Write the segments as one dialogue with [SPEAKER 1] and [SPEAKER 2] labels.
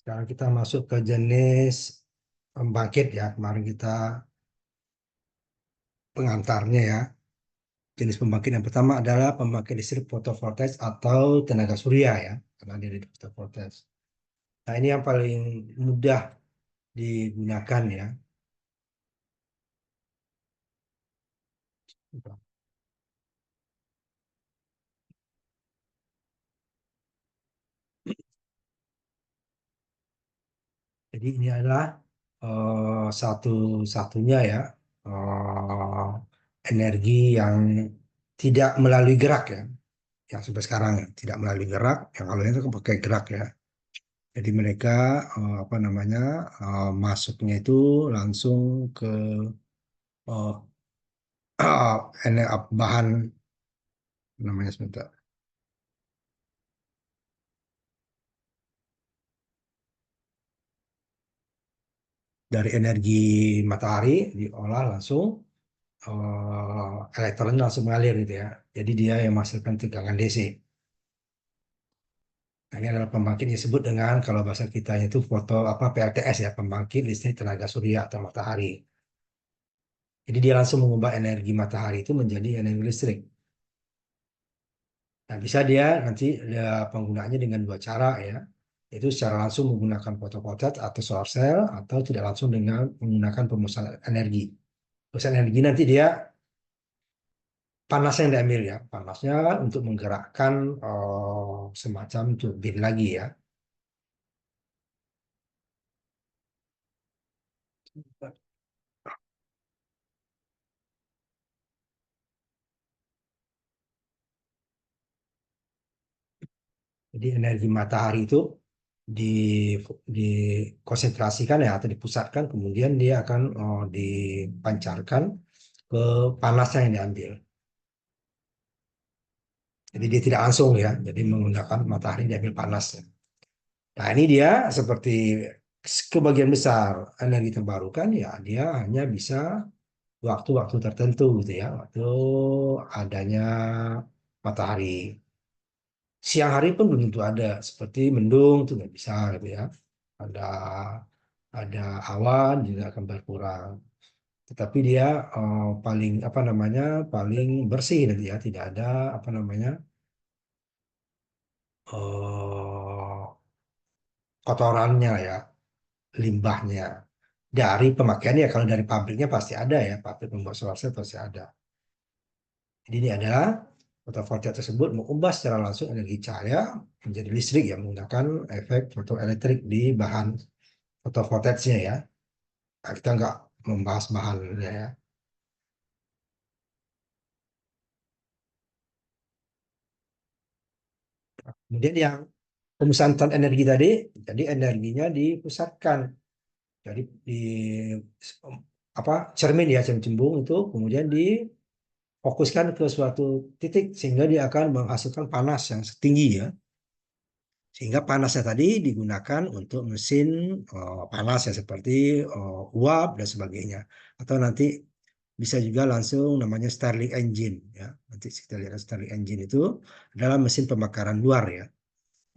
[SPEAKER 1] Sekarang kita masuk ke jenis pembangkit ya. Kemarin kita pengantarnya ya. Jenis pembangkit yang pertama adalah pembangkit listrik fotovoltaik atau tenaga surya ya. Karena dia di fotovoltaik. Nah ini yang paling mudah digunakan ya. Jadi ini adalah satu-satunya ya energi yang tidak melalui gerak ya. Yang sampai sekarang ya, tidak melalui gerak. Yang awalnya itu kan pakai gerak ya. Jadi mereka apa namanya masuknya itu langsung ke eh, bahan namanya sebentar dari energi matahari diolah langsung elektronnya langsung mengalir gitu ya. Jadi dia yang menghasilkan tegangan DC. Nah, ini adalah pembangkit yang disebut dengan kalau bahasa kita itu foto apa PLTS ya, pembangkit listrik tenaga surya atau matahari. Jadi dia langsung mengubah energi matahari itu menjadi energi listrik. Nah, bisa dia nanti penggunaannya dengan dua cara ya. Itu secara langsung menggunakan fotovoltaik atau solar cell atau tidak langsung dengan menggunakan pemesan energi. Pemesan energi nanti dia panasnya yang diambil ya. Panasnya untuk menggerakkan semacam turbin lagi ya. Jadi energi matahari itu di dikonsentrasikan ya atau dipusatkan kemudian dia akan dipancarkan ke panasnya yang diambil. Jadi dia tidak langsung ya, jadi menggunakan matahari diambil panasnya. Nah ini dia seperti kebagian besar energi terbarukan ya dia hanya bisa waktu-waktu tertentu gitu ya, waktu adanya matahari. Siang hari pun belum tentu ada, seperti mendung itu nggak bisa gitu ya. Ada ada awan juga akan berkurang. Tetapi dia paling apa namanya paling bersih nanti ya, tidak ada apa namanya eh kotorannya ya, limbahnya dari pemakaiannya. Kalau dari pabriknya pasti ada ya, pabrik membuat solar cell pasti ada. Jadi ini adalah fotovoltaik tersebut mengubah secara langsung energi cahaya menjadi listrik yang menggunakan efek fotoelektrik di bahan fotovoltaiknya ya. Nah, kita nggak membahas bahannya ya. Kemudian yang pemusatan energi tadi, jadi energinya dipusatkan. Jadi di apa cermin ya, cermin cembung itu kemudian difokuskan ke suatu titik sehingga dia akan menghasilkan panas yang tinggi ya. Sehingga panasnya tadi digunakan untuk mesin panas ya seperti uap dan sebagainya. Atau nanti bisa juga langsung namanya Stirling engine ya. Nanti kita lihat Stirling engine itu adalah mesin pembakaran luar ya.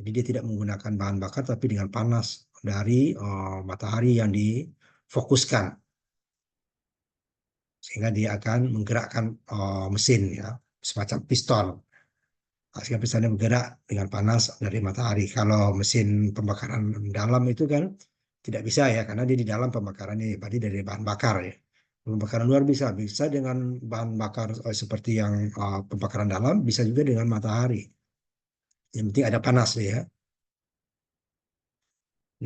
[SPEAKER 1] Jadi dia tidak menggunakan bahan bakar tapi dengan panas dari matahari yang difokuskan sehingga dia akan menggerakkan mesin ya semacam piston. Sehingga pistonnya bergerak dengan panas dari matahari. Kalau mesin pembakaran dalam itu kan tidak bisa ya karena dia di dalam pembakarannya berarti dari bahan bakar ya. Pembakaran luar bisa dengan bahan bakar seperti yang pembakaran dalam, bisa juga dengan matahari. Yang penting ada panas ya.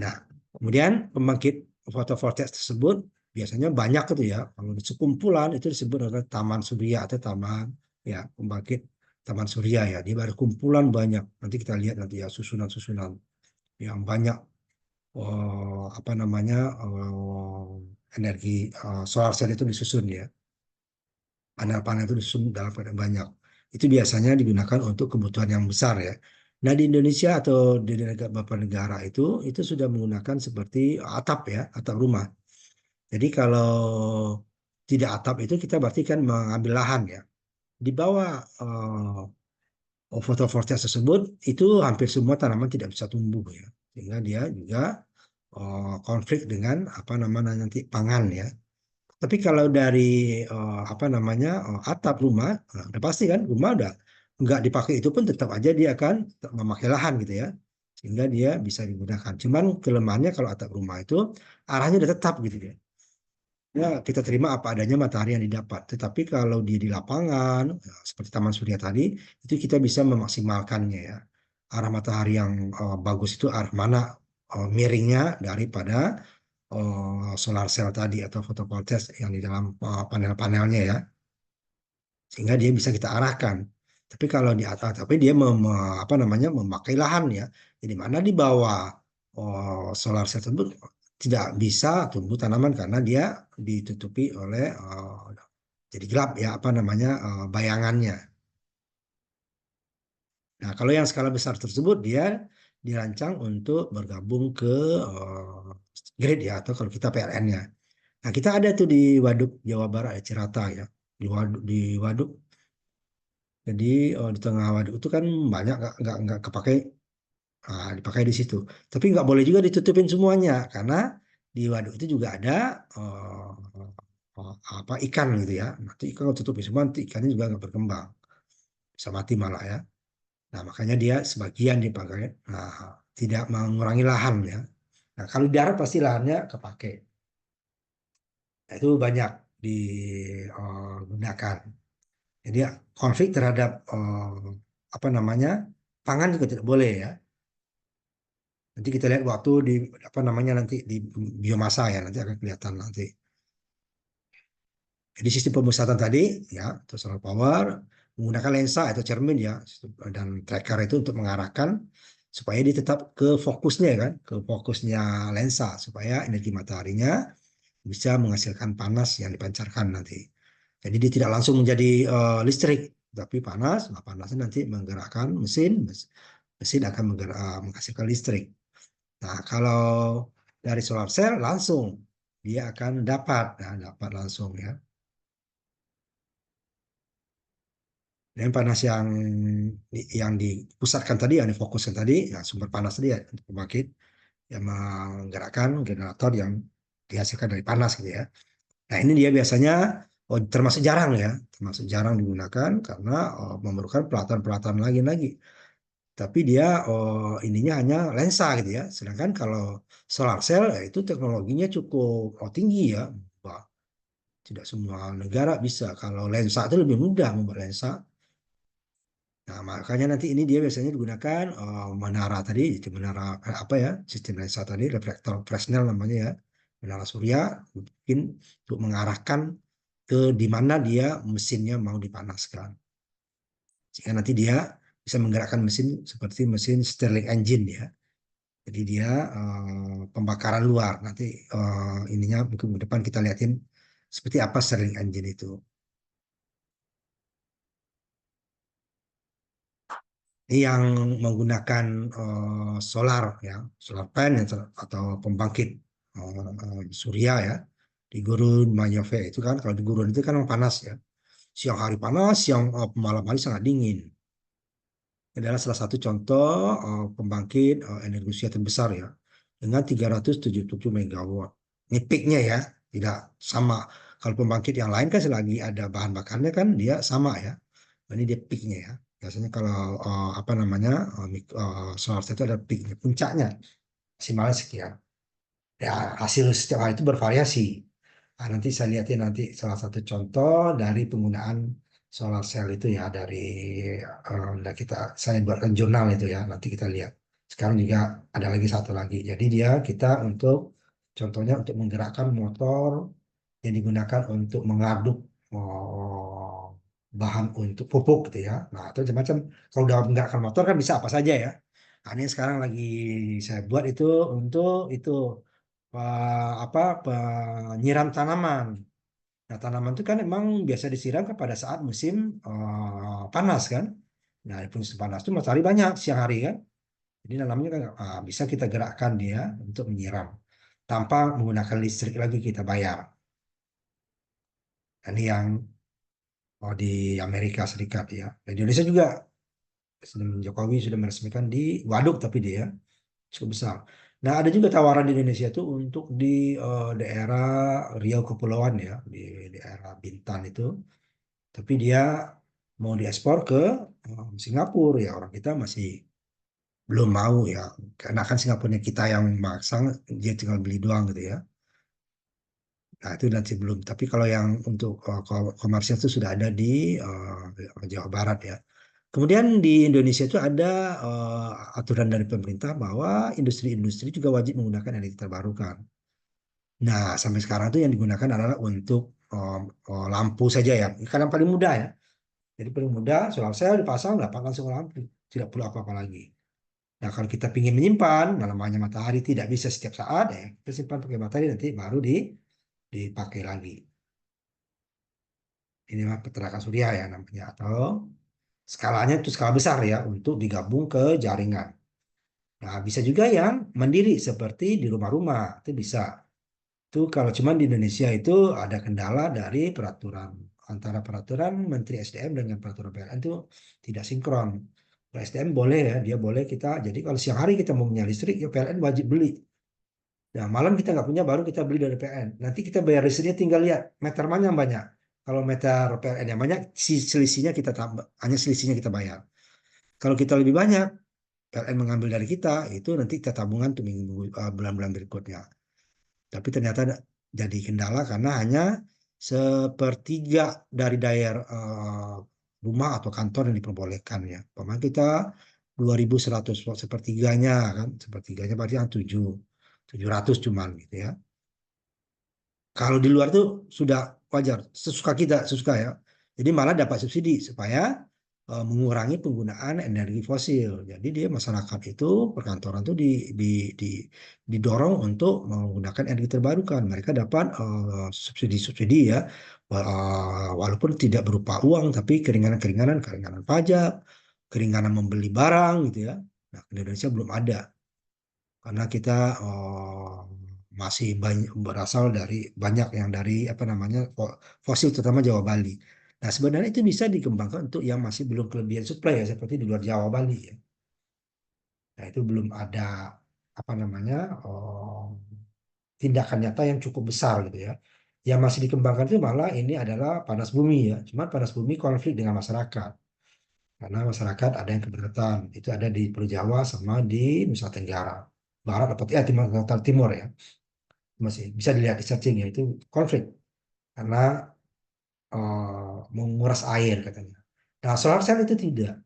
[SPEAKER 1] Nah, kemudian pembangkit fotovoltaik tersebut biasanya banyak itu ya. Kalau sekumpulan itu disebut adalah taman surya atau taman ya pembangkit taman surya ya. Dia ada kumpulan banyak. Nanti kita lihat nanti ya susunan-susunan yang banyak apa namanya energi solar cell itu disusun ya. Panel-panel itu disusun dalam keadaan banyak. Itu biasanya digunakan untuk kebutuhan yang besar ya. Nah di Indonesia atau di negara beberapa negara itu sudah menggunakan seperti atap ya, atap rumah. Jadi kalau tidak atap itu kita berarti kan mengambil lahan ya. Di bawah fotovoltaik tersebut itu hampir semua tanaman tidak bisa tumbuh ya. Sehingga dia juga konflik dengan apa namanya nanti pangan ya. Tapi kalau dari apa namanya atap rumah, udah pasti kan rumah udah nggak dipakai itu pun tetap aja dia akan tetap memakai lahan gitu ya, sehingga dia bisa digunakan. Cuman kelemahannya kalau atap rumah itu arahnya udah tetap gitu ya. Ya kita terima apa adanya matahari yang didapat. Tetapi kalau di lapangan seperti Taman Surya tadi itu kita bisa memaksimalkannya ya. Arah matahari yang bagus itu arah mana miringnya daripada solar cell tadi atau photovoltaik yang di dalam panel-panelnya ya, sehingga dia bisa kita arahkan. Tapi kalau di atas, tapi dia apa namanya memakai lahan ya, jadi mana di bawah solar cell tersebut tidak bisa tumbuh tanaman karena dia ditutupi oleh jadi gelap ya apa namanya bayangannya. Nah, kalau yang skala besar tersebut dia dirancang untuk bergabung ke grid ya atau kalau kita PLN-nya. Nah, kita ada tuh di Waduk Jawa Barat, ya, Cirata ya. Di Waduk. Jadi di tengah waduk itu kan banyak nggak kepakai, dipakai di situ. Tapi nggak boleh juga ditutupin semuanya karena di waduk itu juga ada apa ikan gitu ya. Nanti ikan kalau tutupin semua, nanti ikannya juga nggak berkembang, bisa mati malah ya. Nah, makanya dia sebagian dipakai. Nah, tidak mengurangi lahan ya. Nah, kalau di darat pasti lahannya kepake. Nah, itu banyak digunakan. Jadi konflik terhadap apa namanya pangan juga tidak boleh ya. Nanti kita lihat waktu di apa namanya nanti di biomasa ya nanti akan kelihatan nanti. Jadi sistem pemusatan tadi ya atau solar power menggunakan lensa atau cermin ya dan tracker itu untuk mengarahkan supaya dia tetap ke fokusnya kan, ke fokusnya lensa supaya energi mataharinya bisa menghasilkan panas yang dipancarkan nanti. Jadi dia tidak langsung menjadi listrik, tapi panas, nah panasnya nanti menggerakkan mesin, mesin akan menghasilkan listrik. Nah, kalau dari solar cell langsung dia akan dapat, nah, dapat langsung ya. Dan panas yang dipusatkan tadi, yang difokuskan tadi, ya sumber panas tadi ya untuk pembangkit yang menggerakkan generator yang dihasilkan dari panas gitu ya. Nah, ini dia biasanya termasuk jarang ya, termasuk jarang digunakan karena memerlukan pelatihan-pelatihan lagi. Tapi dia ininya hanya lensa gitu ya. Sedangkan kalau solar cell ya itu teknologinya cukup tinggi ya. Wah, tidak semua negara bisa. Kalau lensa itu lebih mudah membuat lensa. Nah, makanya nanti ini dia biasanya digunakan menara tadi, itu menara apa ya, sistem lensa tadi, reflektor Fresnel namanya ya, menara surya, mungkin untuk mengarahkan ke di mana dia mesinnya mau dipanaskan. Sehingga nanti dia bisa menggerakkan mesin seperti mesin Stirling engine ya. Jadi dia pembakaran luar. Nanti ininya mungkin ke depan kita lihatin seperti apa Stirling engine itu. Ini yang menggunakan solar ya, solar pan ya, atau pembangkit surya ya di Gurun Mojave itu kan kalau di Gurun itu kan panas ya. Siang hari panas, siang malam hari sangat dingin. Adalah salah satu contoh pembangkit energi usia terbesar ya dengan 377 megawatt. Ini peaknya ya, tidak sama. Kalau pembangkit yang lain kan selagi ada bahan bakarnya kan dia sama ya. Ini dia peaknya ya. Biasanya kalau apa namanya solar cell itu ada peaknya, puncaknya maksimalnya sekian. Ya hasil setiap hari itu bervariasi. Nah, nanti saya lihatin nanti salah satu contoh dari penggunaan solar cell itu ya dari nah kita saya buatkan jurnal itu ya nanti kita lihat. Sekarang juga ada lagi satu lagi. Jadi dia kita untuk contohnya untuk menggerakkan motor yang digunakan untuk mengaduk bahan untuk pupuk gitu ya. Nah, itu macam-macam. Kalau udah menggerakkan motor kan bisa apa saja ya. Nah, ini sekarang lagi saya buat itu untuk itu apa penyiram tanaman. Nah, tanaman itu kan memang biasa disiram kan pada saat musim panas kan. Nah, di musim panas itu matahari banyak siang hari kan. Jadi namanya kan bisa kita gerakkan dia untuk menyiram tanpa menggunakan listrik lagi kita bayar. Nah, ini yang di Amerika Serikat ya. Di Indonesia juga Presiden Jokowi sudah meresmikan di Waduk tapi dia cukup besar. Nah, ada juga tawaran di Indonesia itu untuk di daerah Riau Kepulauan ya, di daerah Bintan itu. Tapi dia mau diekspor ke Singapura ya, orang kita masih belum mau ya. Karena kan Singapurnya kita yang masang, dia tinggal beli doang gitu ya. Nah, itu nanti belum. Tapi kalau yang untuk komersial itu sudah ada di Jawa Barat ya. Kemudian di Indonesia itu ada aturan dari pemerintah bahwa industri-industri juga wajib menggunakan energi terbarukan. Nah, sampai sekarang tuh yang digunakan adalah untuk lampu saja ya. Karena paling mudah ya. Jadi paling mudah solar cell dipasang, dapat langsung lampu. Tidak perlu apa-apa lagi. Nah, kalau kita ingin menyimpan, nah, namanya matahari tidak bisa setiap saat ya. Kita simpan pakai matahari nanti baru dipakai lagi. Ini mah peternakan surya ya namanya. Atau skalanya itu skala besar ya untuk digabung ke jaringan. Nah, bisa juga yang mandiri seperti di rumah-rumah. Itu bisa. Itu kalau cuman di Indonesia itu ada kendala dari peraturan antara peraturan Menteri SDM dengan peraturan PLN itu tidak sinkron. Kalau SDM boleh ya, dia boleh kita. Jadi kalau siang hari kita mau punya listrik, ya PLN wajib beli. Nah, malam kita nggak punya, baru kita beli dari PLN. Nanti kita bayar listriknya tinggal lihat meter mana yang banyak. Kalau meter PLN yang banyak, selisihnya kita tambah, hanya selisihnya kita bayar. Kalau kita lebih banyak, PLN mengambil dari kita, itu nanti kita tabungan tuh minggu, bulan-bulan berikutnya. Tapi ternyata jadi kendala karena hanya sepertiga dari daya rumah atau kantor yang diperbolehkan ya. Pemain kita 2.100 watt sepertiganya kan, sepertiganya berarti yang 700 cuman gitu ya. Kalau di luar tuh sudah wajar, sesuka kita, sesuka ya. Jadi malah dapat subsidi supaya mengurangi penggunaan energi fosil. Jadi dia masyarakat itu perkantoran tuh di, di, didorong untuk menggunakan energi terbarukan. Mereka dapat subsidi-subsidi ya, walaupun tidak berupa uang, tapi keringanan-keringanan, keringanan pajak, keringanan membeli barang gitu ya. Nah, di Indonesia belum ada karena kita masih banyak berasal dari banyak yang dari apa namanya fosil terutama Jawa Bali. Nah, sebenarnya itu bisa dikembangkan untuk yang masih belum kelebihan suplai ya seperti di luar Jawa Bali ya. Nah, itu belum ada apa namanya tindakan nyata yang cukup besar gitu ya. Yang masih dikembangkan itu malah ini adalah panas bumi ya. Cuma panas bumi konflik dengan masyarakat. Karena masyarakat ada yang keberatan. Itu ada di Pulau Jawa sama di Nusa Tenggara Barat atau Timur, Timur ya. Masih bisa dilihat di searching ya, itu konflik karena menguras air katanya. Nah, solar cell itu tidak,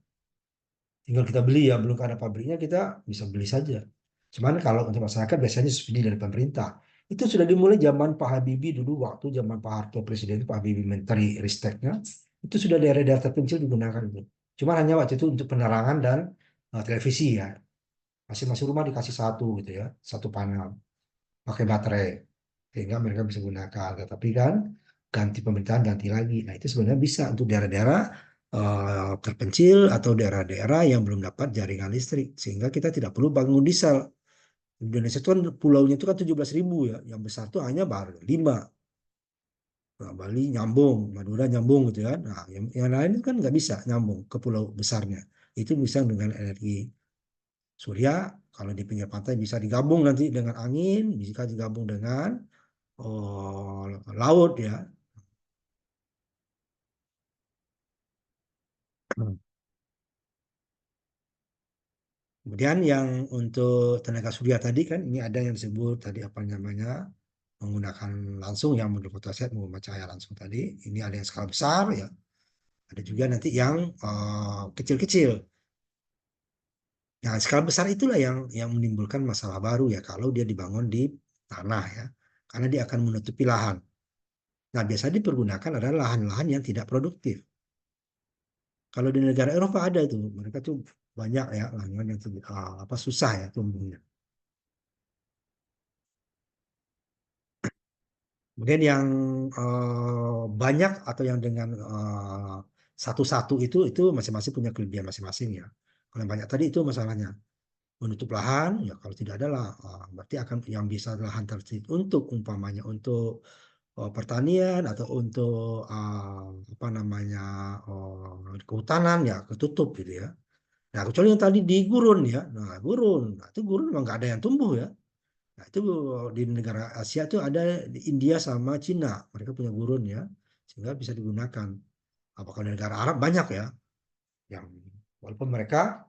[SPEAKER 1] tinggal kita beli ya, belum ada pabriknya kita bisa beli saja. Cuman kalau untuk masyarakat biasanya subsidi dari pemerintah. Itu sudah dimulai zaman Pak Habibie dulu, waktu zaman Pak Harto Presiden, Pak Habibie Menteri Risteknya, itu sudah daerah-daerah terpencil digunakan itu. Cuma hanya waktu itu untuk penerangan dan televisi ya. Masing-masing rumah dikasih satu gitu ya, satu panel pakai baterai sehingga mereka bisa gunakan. Tapi kan ganti pemerintahan ganti lagi. Nah, itu sebenarnya bisa untuk daerah-daerah terpencil atau daerah-daerah yang belum dapat jaringan listrik sehingga kita tidak perlu bangun diesel. Indonesia itu kan pulaunya itu kan 17.000 ya, yang besar tuh hanya baru 5. Nah, Bali nyambung, Madura nyambung gitu kan. Nah, yang lain itu kan nggak bisa nyambung ke pulau besarnya. Itu bisa dengan energi surya, kalau di pinggir pantai bisa digabung nanti dengan angin, bisa digabung dengan laut ya. Kemudian yang untuk tenaga surya tadi kan ini ada yang disebut tadi apa namanya menggunakan langsung yang modul fotoset menggunakan cahaya langsung tadi. Ini ada yang skala besar ya. Ada juga nanti yang kecil-kecil. Nah, skala besar itulah yang menimbulkan masalah baru ya kalau dia dibangun di tanah ya. Karena dia akan menutupi lahan. Nah, biasanya dipergunakan adalah lahan-lahan yang tidak produktif. Kalau di negara Eropa ada tuh, mereka tuh banyak ya lahan yang apa susah ya tumbuhnya. Kemudian yang banyak atau yang dengan satu-satu itu masing-masing punya kelebihan masing-masing ya. Kalau yang banyak tadi itu masalahnya menutup lahan ya kalau tidak ada lah berarti akan yang bisa lahan tertutup untuk umpamanya untuk pertanian atau untuk apa namanya kehutanan ya ketutup gitu ya. Nah kecuali yang tadi di gurun ya, nah gurun, nah, itu gurun memang nggak ada yang tumbuh ya. Nah, itu di negara Asia tuh ada di India sama Cina, mereka punya gurun ya, sehingga bisa digunakan. Apakah di negara Arab banyak ya, yang walaupun mereka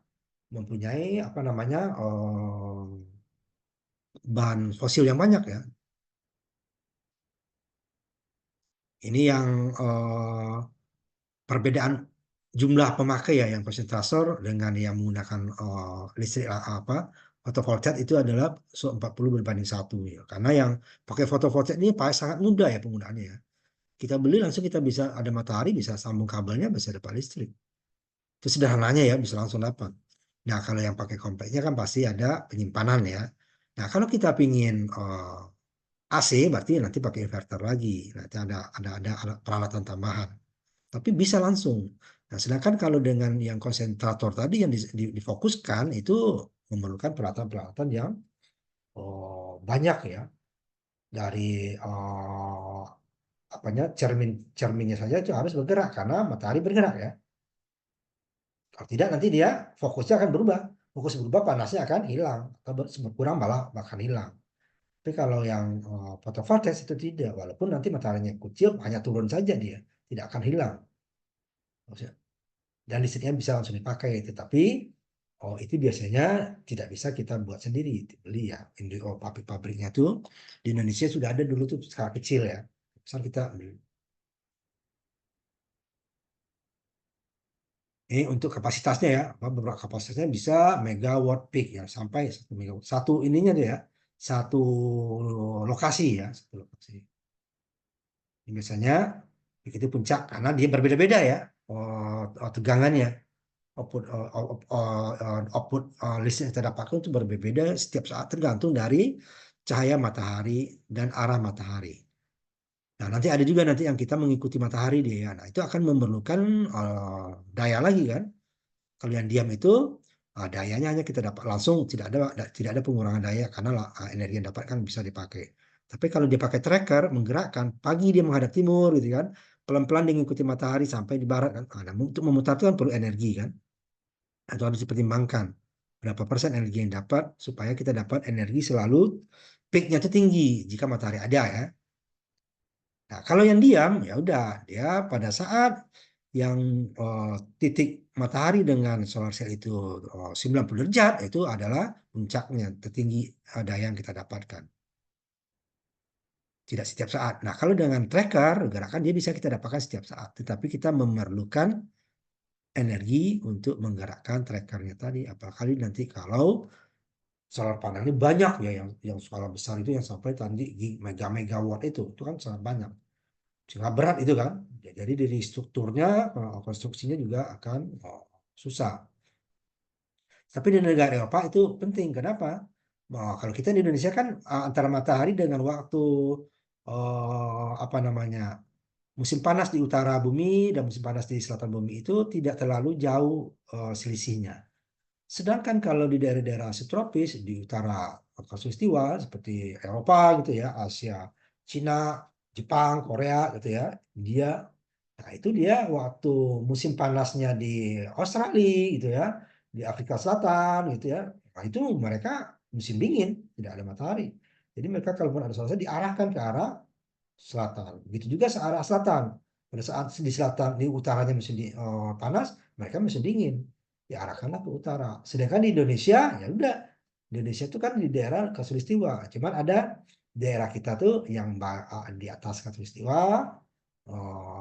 [SPEAKER 1] mempunyai apa namanya bahan fosil yang banyak ya. Ini yang perbedaan jumlah pemakai ya, yang konsentrator dengan yang menggunakan listrik apa fotovoltaik itu adalah 40 berbanding satu ya. Karena yang pakai fotovoltaik ini sangat mudah ya penggunaannya ya. Kita beli langsung kita bisa ada matahari, bisa sambung kabelnya, bisa dapat listrik. Itu sederhananya ya, bisa langsung dapat. Nah, kalau yang pakai kompleknya kan pasti ada penyimpanan ya. Nah, kalau kita pingin AC berarti nanti pakai inverter lagi. Nanti ada alat peralatan tambahan. Tapi bisa langsung. Nah, sedangkan kalau dengan yang konsentrator tadi yang difokuskan itu memerlukan peralatan-peralatan yang banyak ya. Dari apanya cerminnya saja itu harus bergerak karena matahari bergerak ya. Kalau tidak nanti dia fokusnya akan berubah. Fokus berubah panasnya akan hilang atau berkurang malah bahkan hilang. Tapi kalau yang fotovoltaik itu tidak, walaupun nanti mataharinya kecil hanya turun saja dia, tidak akan hilang. Maksudnya, dan listriknya bisa langsung dipakai, tetapi itu biasanya tidak bisa kita buat sendiri, beli ya. Pabrik-pabriknya tuh di Indonesia sudah ada dulu tuh skala kecil ya. Misal kita beli. Ini untuk kapasitasnya ya, beberapa kapasitasnya bisa megawatt peak ya, sampai 1 megawatt. Satu ininya dia ya, satu lokasi ya, satu lokasi. Ini biasanya begitu puncak karena dia berbeda-beda ya tegangannya. Output listrik yang kita dapatkan itu berbeda setiap saat tergantung dari cahaya matahari dan arah matahari. Nah, nanti ada juga nanti yang kita mengikuti matahari dia ya. Nah, itu akan memerlukan daya lagi kan. Kalau yang diam itu dayanya hanya kita dapat langsung, tidak ada pengurangan daya karena energi yang dapat kan bisa dipakai. Tapi kalau dia pakai tracker menggerakkan, pagi dia menghadap timur gitu kan, pelan-pelan dia mengikuti matahari sampai di barat kan. Nah, untuk memutar itu kan perlu energi kan, atau harus dipertimbangkan berapa persen energi yang dapat supaya kita dapat energi selalu peaknya itu tinggi jika matahari ada ya. Nah, kalau yang diam ya udah dia pada saat yang eh, titik matahari dengan solar cell itu 90 derajat itu adalah puncaknya tertinggi daya yang kita dapatkan. Tidak setiap saat. Nah, kalau dengan tracker gerakan dia bisa kita dapatkan setiap saat, tetapi kita memerlukan energi untuk menggerakkan trackernya tadi. Apalagi nanti kalau solar panelnya banyak ya, yang skala besar itu yang sampai tadi megawatt itu kan sangat banyak. Sehingga berat itu kan. Jadi dari strukturnya, konstruksinya juga akan susah. Tapi di negara Eropa itu penting. Kenapa? Kalau kita di Indonesia kan antara matahari dengan waktu apa namanya musim panas di utara bumi dan musim panas di selatan bumi itu tidak terlalu jauh selisihnya. Sedangkan kalau di daerah-daerah subtropis di utara khatulistiwa seperti Eropa gitu ya, Asia, Cina, Jepang, Korea gitu ya, India. Nah, itu dia waktu musim panasnya di Australia gitu ya, di Afrika Selatan gitu ya. Nah, itu mereka musim dingin, tidak ada matahari. Jadi mereka kalaupun ada suara diarahkan ke arah selatan. Begitu juga searah selatan. Pada saat di selatan, di utaranya musim panas, mereka musim dingin. Diarahkanlah ke utara. Sedangkan di Indonesia, ya udah. Indonesia itu kan di daerah Khatulistiwa. Cuman ada daerah kita tuh yang di atas Khatulistiwa,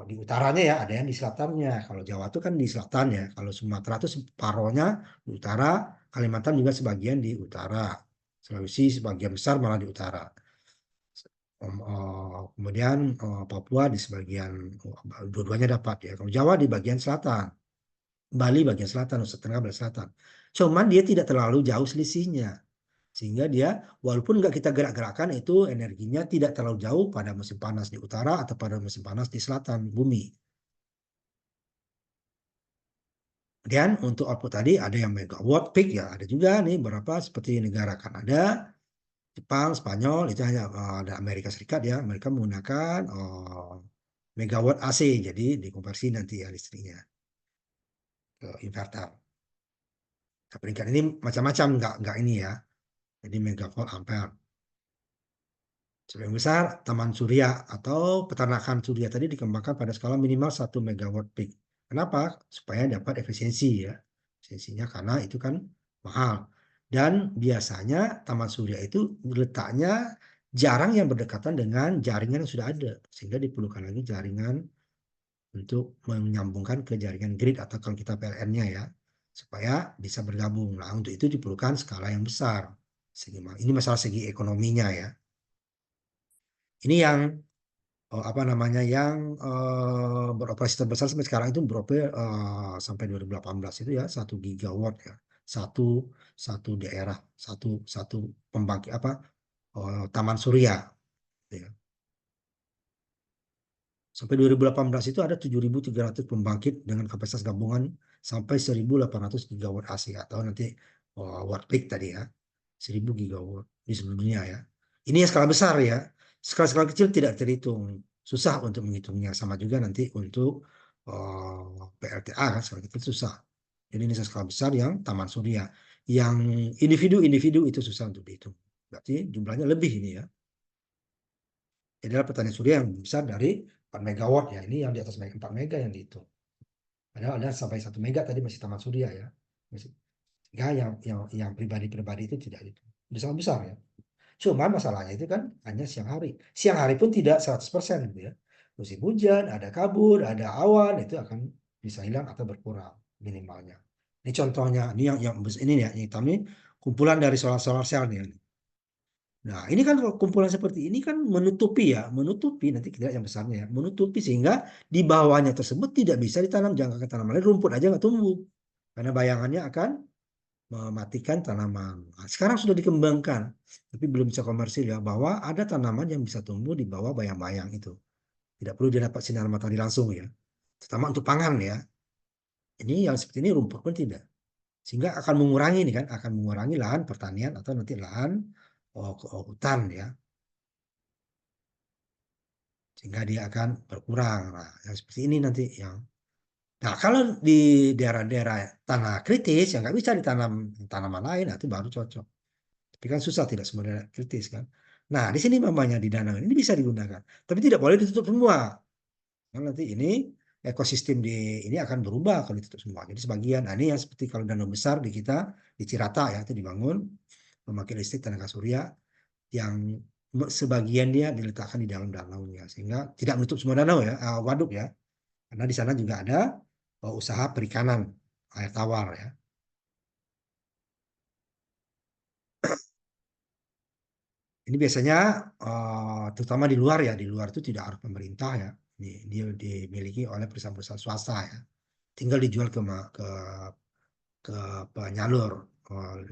[SPEAKER 1] di utaranya ya, ada yang di selatannya. Kalau Jawa tuh kan di selatan ya. Kalau Sumatera tuh separohnya di utara, Kalimantan juga sebagian di utara. Sulawesi sebagian besar malah di utara. Kemudian Papua di sebagian dua-duanya dapat ya. Kalau Jawa di bagian selatan, Bali bagian selatan, Nusa Tenggara bagian selatan. Cuman dia tidak terlalu jauh selisihnya, sehingga dia walaupun nggak kita gerak-gerakan itu energinya tidak terlalu jauh pada musim panas di utara atau pada musim panas di selatan bumi. Dan untuk output tadi ada yang megawatt peak ya, ada juga nih beberapa seperti negara Kanada, Jepang, Spanyol itu hanya ada Amerika Serikat ya, mereka menggunakan megawatt AC, jadi dikonversi nanti ya listriknya ke inverter. Nah, peringkat ini macam-macam, nggak ini ya, jadi megawatt ampere. Sebagian besar taman surya atau peternakan surya tadi dikembangkan pada skala minimal 1 megawatt peak. Kenapa? Supaya dapat efisiensi ya. Efisiensinya karena itu kan mahal. Dan biasanya taman surya itu letaknya jarang yang berdekatan dengan jaringan yang sudah ada. Sehingga diperlukan lagi jaringan untuk menyambungkan ke jaringan grid atau kalau kita PLN-nya ya. Supaya bisa bergabung. Nah, untuk itu diperlukan skala yang besar. Ini masalah segi ekonominya ya. Ini yang apa namanya yang beroperasi terbesar sampai sekarang itu beroperasi sampai 2018 itu ya 1 gigawatt ya satu satu daerah satu satu pembangkit apa taman surya ya. Sampai 2018 itu ada 7.300 pembangkit dengan kapasitas gabungan sampai 1.800 gigawatt AC atau nanti watt peak tadi ya 1.000 gigawatt di seluruh dunia ya. Ini yang skala besar ya. Skala-skala kecil tidak terhitung. Susah untuk menghitungnya. Sama juga nanti untuk PLTA kan skala kecil susah. Jadi ini skala besar yang taman surya. Yang individu-individu itu susah untuk dihitung. Berarti jumlahnya lebih ini ya. Ini adalah pertanian surya yang besar dari 4 megawatt ya. Ini yang di atas 4 mega yang dihitung. Padahal ada sampai 1 mega tadi masih taman surya ya. Masih. Ya, yang pribadi-pribadi itu tidak itu. Besar besar ya. Cuma masalahnya itu kan hanya siang hari. Siang hari pun tidak 100% gitu ya. Musim hujan, ada kabut, ada awan, itu akan bisa hilang atau berkurang minimalnya. Ini contohnya, ini yang ini ya, yang hitam ini kumpulan dari solar cell nih. Nah, ini kan kumpulan seperti ini kan menutupi ya, menutupi nanti kita lihat yang besarnya ya, menutupi sehingga di bawahnya tersebut tidak bisa ditanam jangka tanaman lain, rumput aja nggak tumbuh karena bayangannya akan mematikan tanaman. Nah, sekarang sudah dikembangkan, tapi belum bisa komersil ya, bahwa ada tanaman yang bisa tumbuh di bawah bayang-bayang itu. Tidak perlu dia dapat sinar matahari langsung ya, terutama untuk pangan ya. Ini yang seperti ini rumput pun tidak. Sehingga akan mengurangi nih kan, akan mengurangi lahan pertanian atau nanti lahan hutan ya. Sehingga dia akan berkurang. Nah, yang seperti ini nanti yang. Nah, kalau di daerah-daerah tanah kritis yang nggak bisa ditanam tanaman lain, nah itu baru cocok. Tapi kan susah tidak semua daerah kritis kan. Nah, di sini mamanya di danau ini bisa digunakan, tapi tidak boleh ditutup semua. Karena nanti ini ekosistem di ini akan berubah kalau ditutup semua. Jadi sebagian, nah ini yang seperti kalau danau besar di kita di Cirata ya itu dibangun pembangkit listrik tenaga surya yang sebagian dia diletakkan di dalam danaunya sehingga tidak menutup semua danau ya, waduk ya. Karena di sana juga ada usaha perikanan air tawar ya. Ini biasanya terutama di luar ya, di luar itu tidak harus pemerintah ya. Dia dimiliki oleh perusahaan-perusahaan swasta ya. Tinggal dijual ke penyalur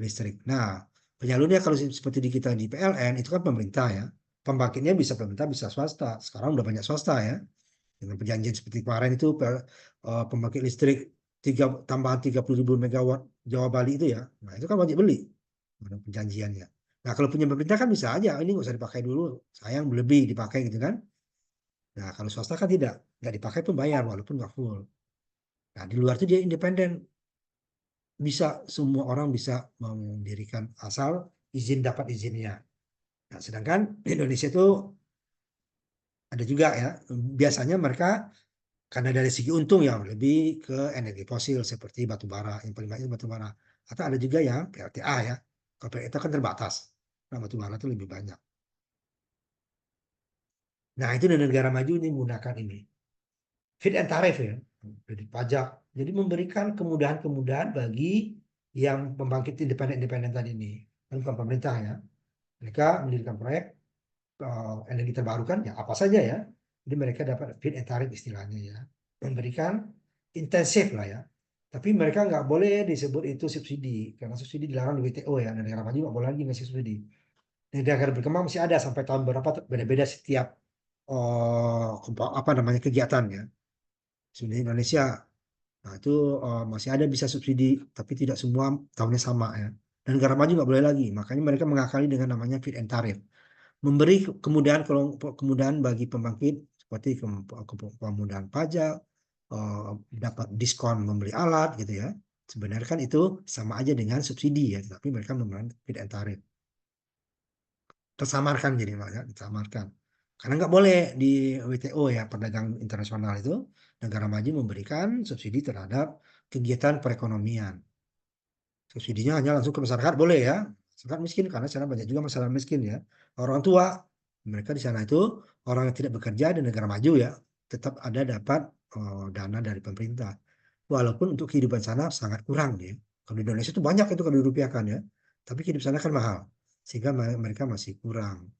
[SPEAKER 1] listrik. Nah, penyalurnya kalau seperti di kita di PLN itu kan pemerintah ya. Pembangkitnya bisa pemerintah bisa swasta. Sekarang udah banyak swasta ya. Dengan perjanjian seperti kemarin itu pembangkit listrik tambahan 30.000 megawatt Jawa Bali itu ya. Nah, itu kan wajib beli perjanjiannya. Nah, kalau punya pemerintah kan bisa aja, ini nggak usah dipakai dulu, sayang lebih dipakai gitu kan. Nah, kalau swasta kan tidak, nggak dipakai pun bayar walaupun nggak full. Nah, di luar itu dia independen, bisa semua orang bisa mendirikan asal izin dapat izinnya. Nah, sedangkan di Indonesia itu ada juga ya, biasanya mereka karena dari segi untung yang lebih ke energi fosil seperti batu bara, yang paling banyak batu bara. Atau ada juga yang PLTA ya, kalau PLTA kan terbatas, nah batu bara itu lebih banyak. Nah, itu di negara maju ini menggunakan ini. Fit and tarif ya, jadi pajak. Jadi memberikan kemudahan-kemudahan bagi yang pembangkit independen-independen tadi ini. Dan bukan pemerintah ya. Mereka mendirikan proyek energi terbarukan, ya apa saja ya. Jadi mereka dapat fit and tarif istilahnya ya. Memberikan intensif lah ya. Tapi mereka nggak boleh disebut itu subsidi. Karena subsidi dilarang di WTO ya. Dan negara maju nggak boleh lagi ngasih subsidi. Di negara berkembang masih ada sampai tahun berapa beda-beda setiap apa namanya kegiatannya. Di Indonesia, nah itu masih ada bisa subsidi, tapi tidak semua tahunnya sama ya. Dan negara maju nggak boleh lagi, makanya mereka mengakali dengan namanya fit and tarif, memberi kemudahan bagi pembangkit seperti kemudahan pajak, dapat diskon membeli alat gitu ya. Sebenarnya kan itu sama aja dengan subsidi ya, tapi mereka memberikan fit and tarif. tersamarkan jadi Pak, ya, tersamarkan. Karena nggak boleh di WTO ya, perdagangan internasional itu negara maju memberikan subsidi terhadap kegiatan perekonomian. Subsidinya hanya langsung ke masyarakat boleh ya, masyarakat miskin karena sana banyak juga masyarakat miskin ya. Orang tua mereka di sana itu orang yang tidak bekerja di negara maju ya, tetap ada dapat dana dari pemerintah. Walaupun untuk kehidupan sana sangat kurang ya. Kalau di Indonesia itu banyak itu kalau dirupiahkan ya, tapi kehidupan sana kan mahal sehingga mereka masih kurang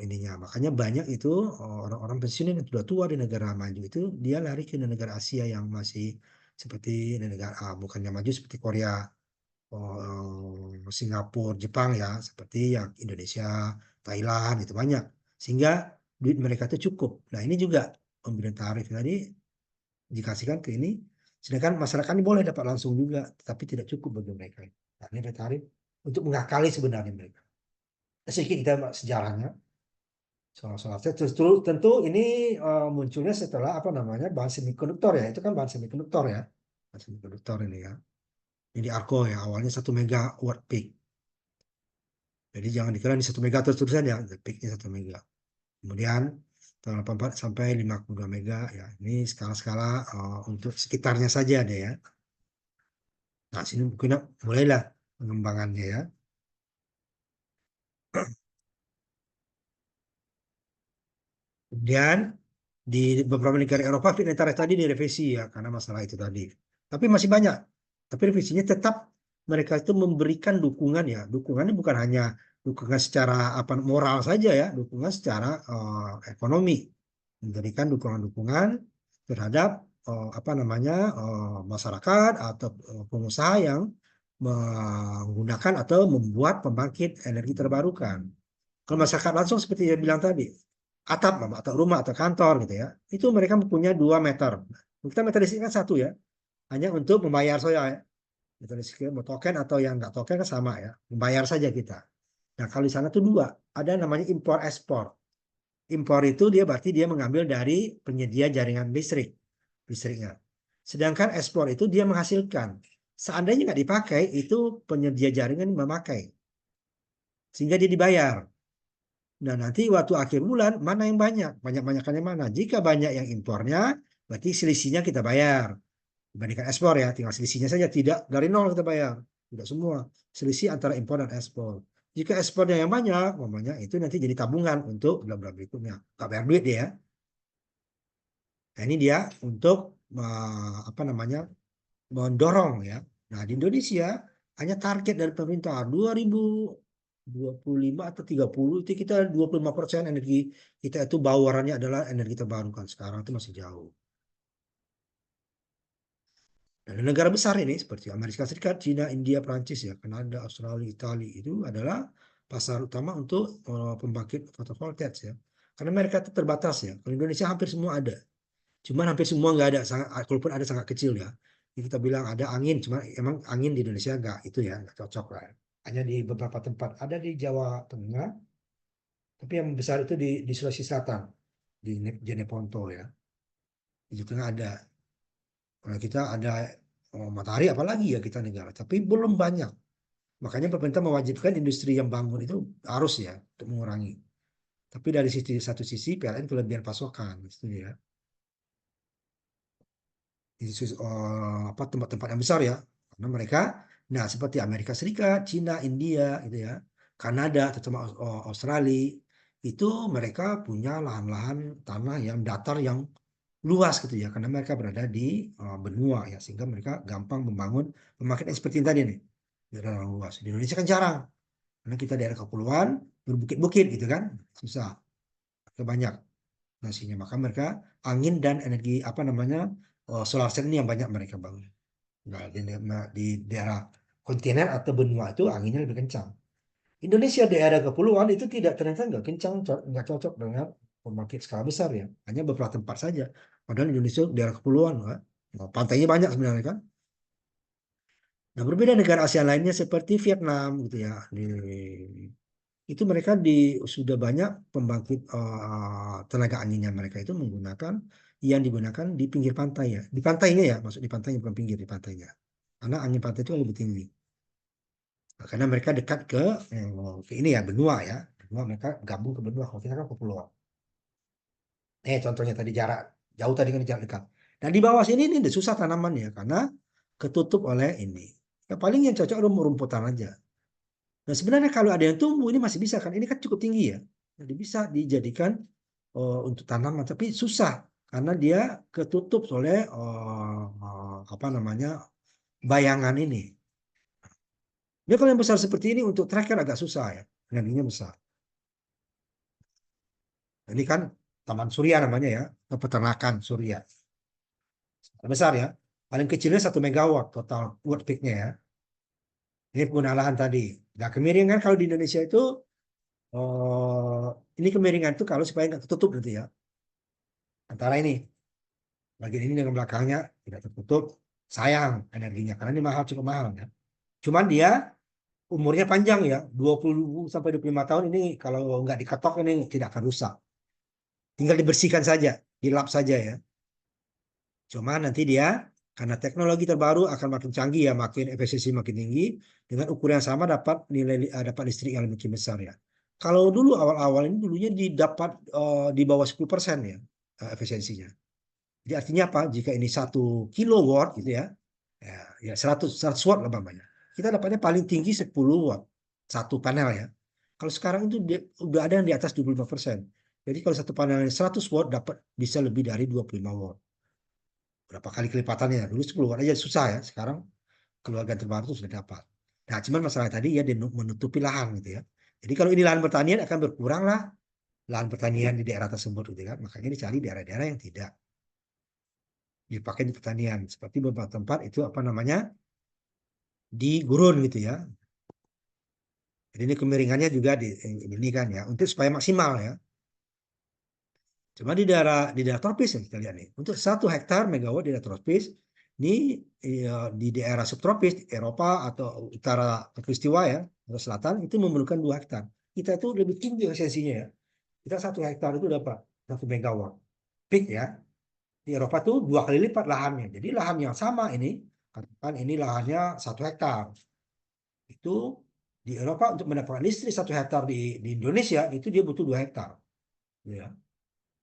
[SPEAKER 1] ininya. Makanya banyak itu orang-orang pensiun yang sudah tua di negara maju itu dia lari ke negara Asia yang masih seperti negara bukannya maju seperti Korea, Singapura, Jepang ya, seperti yang Indonesia, Thailand itu banyak. Sehingga duit mereka itu cukup. Nah, ini juga pemberian tarif tadi dikasihkan ke ini, sedangkan masyarakat ini boleh dapat langsung juga, tetapi tidak cukup bagi mereka. Nah, ini ada tarif untuk mengakali sebenarnya mereka. Sedikit kita sejarahnya soal-soal tentu ini munculnya setelah apa namanya bahan semikonduktor ya, itu kan bahan semikonduktor ya, bahan semikonduktor ini ya. Ini Arco ya, awalnya 1 megawatt peak. Jadi jangan dikira ini 1 mega terus-terusan ya, peaknya 1 mega. Kemudian tahun 84 sampai 52 mega ya. Ini skala-skala untuk sekitarnya saja deh ya. Nah, sini mungkin mulailah pengembangannya ya. Kemudian di beberapa negara Eropa fit and tarif tadi direvisi ya karena masalah itu tadi. Tapi masih banyak. Tapi revisinya tetap mereka itu memberikan dukungan ya. Dukungannya bukan hanya dukungan secara apa moral saja ya, dukungan secara ekonomi. Memberikan dukungan-dukungan terhadap apa namanya masyarakat atau pengusaha yang menggunakan atau membuat pembangkit energi terbarukan. Kalau masyarakat langsung seperti yang bilang tadi, atap atau rumah atau kantor gitu ya, itu mereka mempunyai 2 meter. Kita meter listrik kan 1 ya, hanya untuk membayar saja ya. Meter listrik mau token atau yang nggak token kan sama ya, membayar saja kita. Nah kalau di sana tuh 2, ada namanya impor ekspor. Impor itu dia berarti dia mengambil dari penyedia jaringan listriknya. Sedangkan ekspor itu dia menghasilkan. Seandainya nggak dipakai, itu penyedia jaringan memakai. Sehingga dia dibayar. Nah, nanti waktu akhir bulan, mana yang banyak? Banyak-banyakannya mana? Jika banyak yang impornya, berarti selisihnya kita bayar. Dibandingkan ekspor ya, tinggal selisihnya saja. Tidak dari nol kita bayar. Tidak semua. Selisih antara impor dan ekspor. Jika ekspornya yang banyak, namanya itu nanti jadi tabungan untuk bla-bla berikutnya. Tak bayar duit dia. Nah, ini dia untuk apa namanya mendorong ya. Nah, di Indonesia hanya target dari pemerintah 2025 atau 30 itu kita 25% energi kita itu bawarannya adalah energi terbarukan. Sekarang itu masih jauh. Dan negara besar ini seperti Amerika Serikat, Cina, India, Prancis ya, Kanada, Australia, Italia itu adalah pasar utama untuk pembangkit fotovoltaik ya. Karena mereka itu terbatas ya. Kalau Indonesia hampir semua ada. Cuman hampir semua nggak ada, sangat, walaupun ada sangat kecil ya. Jadi kita bilang ada angin, cuma emang angin di Indonesia nggak itu ya, nggak cocok lah. Hanya di beberapa tempat, ada di Jawa Tengah, tapi yang besar itu di Sulawesi Selatan, di Jeneponto ya. Di Jawa Tengah ada. Kalau kita ada matahari apalagi ya kita negara, tapi belum banyak. Makanya pemerintah mewajibkan industri yang bangun itu harus ya untuk mengurangi. Tapi dari satu sisi PLN kelebihan pasokan, itu ya. Di apa tempat-tempat yang besar ya karena mereka nah seperti Amerika Serikat, Cina, India gitu ya, Kanada terutama Australia itu mereka punya lahan-lahan tanah yang datar yang luas gitu ya karena mereka berada di benua ya sehingga mereka gampang membangun pembangkit seperti yang tadi nih daerah yang luas. Di Indonesia kan jarang karena kita daerah kepulauan berbukit-bukit gitu kan susah banyak nasinya maka mereka angin dan energi apa namanya solar cell ini yang banyak mereka bangun. Nah, di daerah kontinen atau benua itu anginnya lebih kencang. Indonesia daerah kepulauan itu tidak ternyata nggak kencang, nggak cocok dengan pembangkit skala besar ya. Hanya beberapa tempat saja. Padahal Indonesia daerah kepulauan, kan? Nah, pantainya banyak sebenarnya kan. Nah, berbeda negara Asia lainnya seperti Vietnam gitu ya. Itu mereka sudah banyak pembangkit tenaga anginnya mereka itu menggunakan yang digunakan di pinggir pantai ya. Di pantainya ya, maksud di pantainya bukan pinggir di pantainya. Karena angin pantai itu lebih tinggi. Nah, karena mereka dekat ke ini ya benua ya. benua, mereka gabung ke benua. Kalau kita kan kepulauan. Contohnya tadi jarak jauh, tadi kan jarak dekat. Nah di bawah sini ini udah susah tanamannya karena ketutup oleh ini. Ya, paling yang cocok rumputan aja. Nah sebenarnya kalau ada yang tumbuh ini masih bisa kan? Ini kan cukup tinggi ya. Jadi bisa dijadikan untuk tanaman, tapi susah karena dia ketutup oleh apa namanya, bayangan ini. Dia kalau yang besar seperti ini untuk tracker agak susah ya, energinya besar. Ini kan taman surya namanya ya, atau peternakan surya. Besar ya. Paling kecilnya 1 megawatt total watt peaknya ya. Ini penggunaan lahan tadi. Nah kemiringan kalau di Indonesia itu, ini kemiringan itu kalau supaya nggak ketutup nanti ya. Antara ini, bagian ini dengan belakangnya tidak tertutup. Sayang energinya, karena ini mahal, cukup mahal ya. Cuman dia umurnya panjang ya, 20 sampai 25 tahun ini kalau nggak diketok ini tidak akan rusak. Tinggal dibersihkan saja, dilap saja ya. Cuma nanti dia karena teknologi terbaru akan makin canggih ya, makin efisiensi makin tinggi, dengan ukuran yang sama dapat dapat listrik yang lebih besar ya. Kalau dulu awal-awal ini dulunya didapat di bawah 10% ya efisiensinya. Jadi artinya apa? Jika ini 1 kilowatt gitu ya, ya 100 watt lah umpamanya. Kita dapatnya paling tinggi 10 watt satu panel ya. Kalau sekarang itu udah ada yang di atas 25%. Jadi kalau satu panel 100 watt dapat bisa lebih dari 25 watt. Berapa kali kelipatannya? Dulu 10 watt aja susah ya. Sekarang keluarga terbaru itu sudah dapat. Nah, cuman masalah tadi ya dia menutupi lahan gitu ya. Jadi kalau ini lahan pertanian akan berkurang lah lahan pertanian di daerah tersebut gitu kan. Makanya dicari daerah-daerah yang tidak dipakai di pertanian. Seperti beberapa tempat itu apa namanya, di gurun gitu ya. Jadi ini kemiringannya juga ini kan ya, untuk supaya maksimal ya. Cuma di daerah tropis yang kita lihat nih, untuk 1 hektar megawatt di daerah tropis, ini di daerah subtropis, Eropa atau utara khatulistiwa ya, atau selatan itu memerlukan 2 hektar. Kita itu lebih tinggi esensinya ya. Kita 1 hektar itu dapat 1 megawatt peak ya. Di Eropa tuh 2 kali lipat lahannya. Jadi lahan yang sama ini, katakan ini lahannya 1 hektar. Itu di Eropa untuk mendapatkan listrik 1 hektar di Indonesia itu dia butuh 2 hektar. Ya.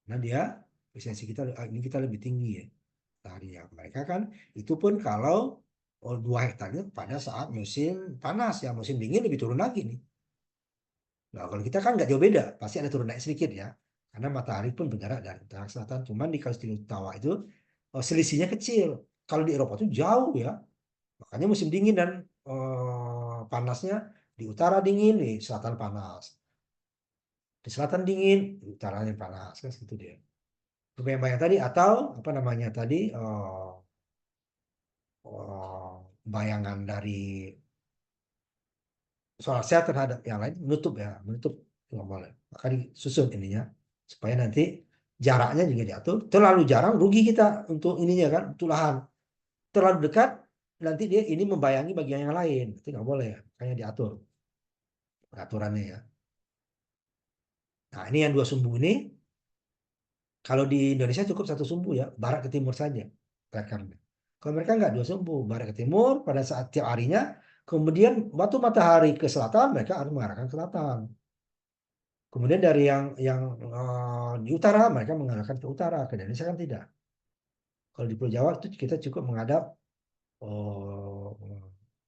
[SPEAKER 1] Nah dia efisiensi kita ini kita lebih tinggi ya tarinya. Mereka kan itu pun kalau 2 hektarnya pada saat musim panas ya, musim dingin lebih turun lagi nih. Nah kalau kita kan nggak jauh beda, pasti ada turun naik sedikit ya. Karena matahari pun bergerak dari utara ke selatan. Cuman di Kalimantan itu selisihnya kecil. Kalau di Eropa itu jauh ya. Makanya musim dingin dan panasnya di utara dingin, di selatan panas. Di selatan dingin, di utaranya panas kan segitu dia. Bayang-bayang tadi atau apa namanya tadi bayangan dari soal saya terhadap yang lain menutup ya, menutup nggak boleh. Maka disusun ininya supaya nanti jaraknya juga diatur. Terlalu jarang rugi kita untuk ininya kan, untuk lahan. Terlalu dekat nanti dia ini membayangi bagian yang lain, itu nggak boleh ya. Makanya diatur peraturannya ya. Nah ini yang 2 sumbu ini, kalau di Indonesia cukup 1 sumbu ya, barat ke timur saja trackernya. Kalau mereka nggak 2 sumbu, barat ke timur pada saat tiap harinya, kemudian waktu matahari ke selatan mereka harus mengarahkan ke selatan. Kemudian dari yang di utara mereka mengarahkan ke utara, ke Indonesia kan tidak. Kalau di Pulau Jawa itu kita cukup menghadap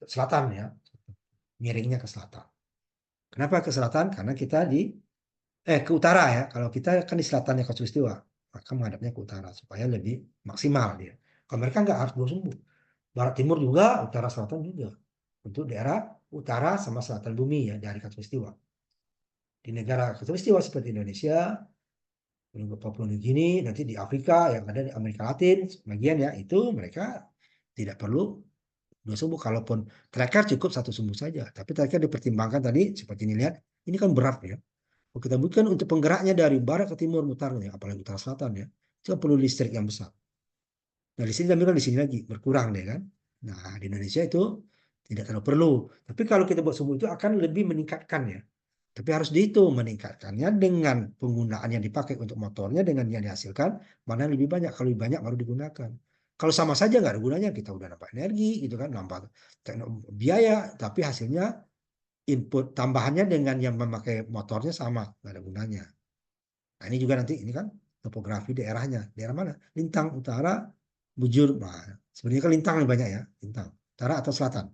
[SPEAKER 1] selatan ya, miringnya ke selatan. Kenapa ke selatan? Karena kita ke utara ya. Kalau kita kan di selatannya Khatulistiwa, maka menghadapnya ke utara supaya lebih maksimal dia. Kalau mereka nggak harus 2 sumbu. Barat timur juga, utara selatan juga. Untuk daerah utara sama selatan bumi ya dari Khatulistiwa. Di negara Khatulistiwa seperti Indonesia, Papua New Guinea, nanti di Afrika yang ada di Amerika Latin, bagian ya itu mereka tidak perlu 2 sumbu. Kalaupun tracker cukup 1 sumbu saja. Tapi tracker dipertimbangkan tadi seperti ini lihat, ini kan berat ya. Kalau kita butuhkan untuk penggeraknya dari barat ke timur mutarnya, apalagi utara selatan ya, itu kan perlu listrik yang besar. Nah di sini kami di sini lagi berkurang deh kan. Nah di Indonesia itu tidak terlalu perlu. Tapi kalau kita buat sumbu itu akan lebih meningkatkan ya. Tapi harus dihitung meningkatkannya dengan penggunaan yang dipakai untuk motornya dengan yang dihasilkan mana yang lebih banyak. Kalau lebih banyak baru digunakan. Kalau sama saja nggak ada gunanya kita udah nambah energi gitu kan, nambah biaya, tapi hasilnya input tambahannya dengan yang memakai motornya sama, nggak ada gunanya. Nah, ini juga nanti ini kan topografi daerahnya, daerah mana? Lintang utara, bujur. Nah, sebenarnya kan lintang lebih banyak ya, lintang utara atau selatan.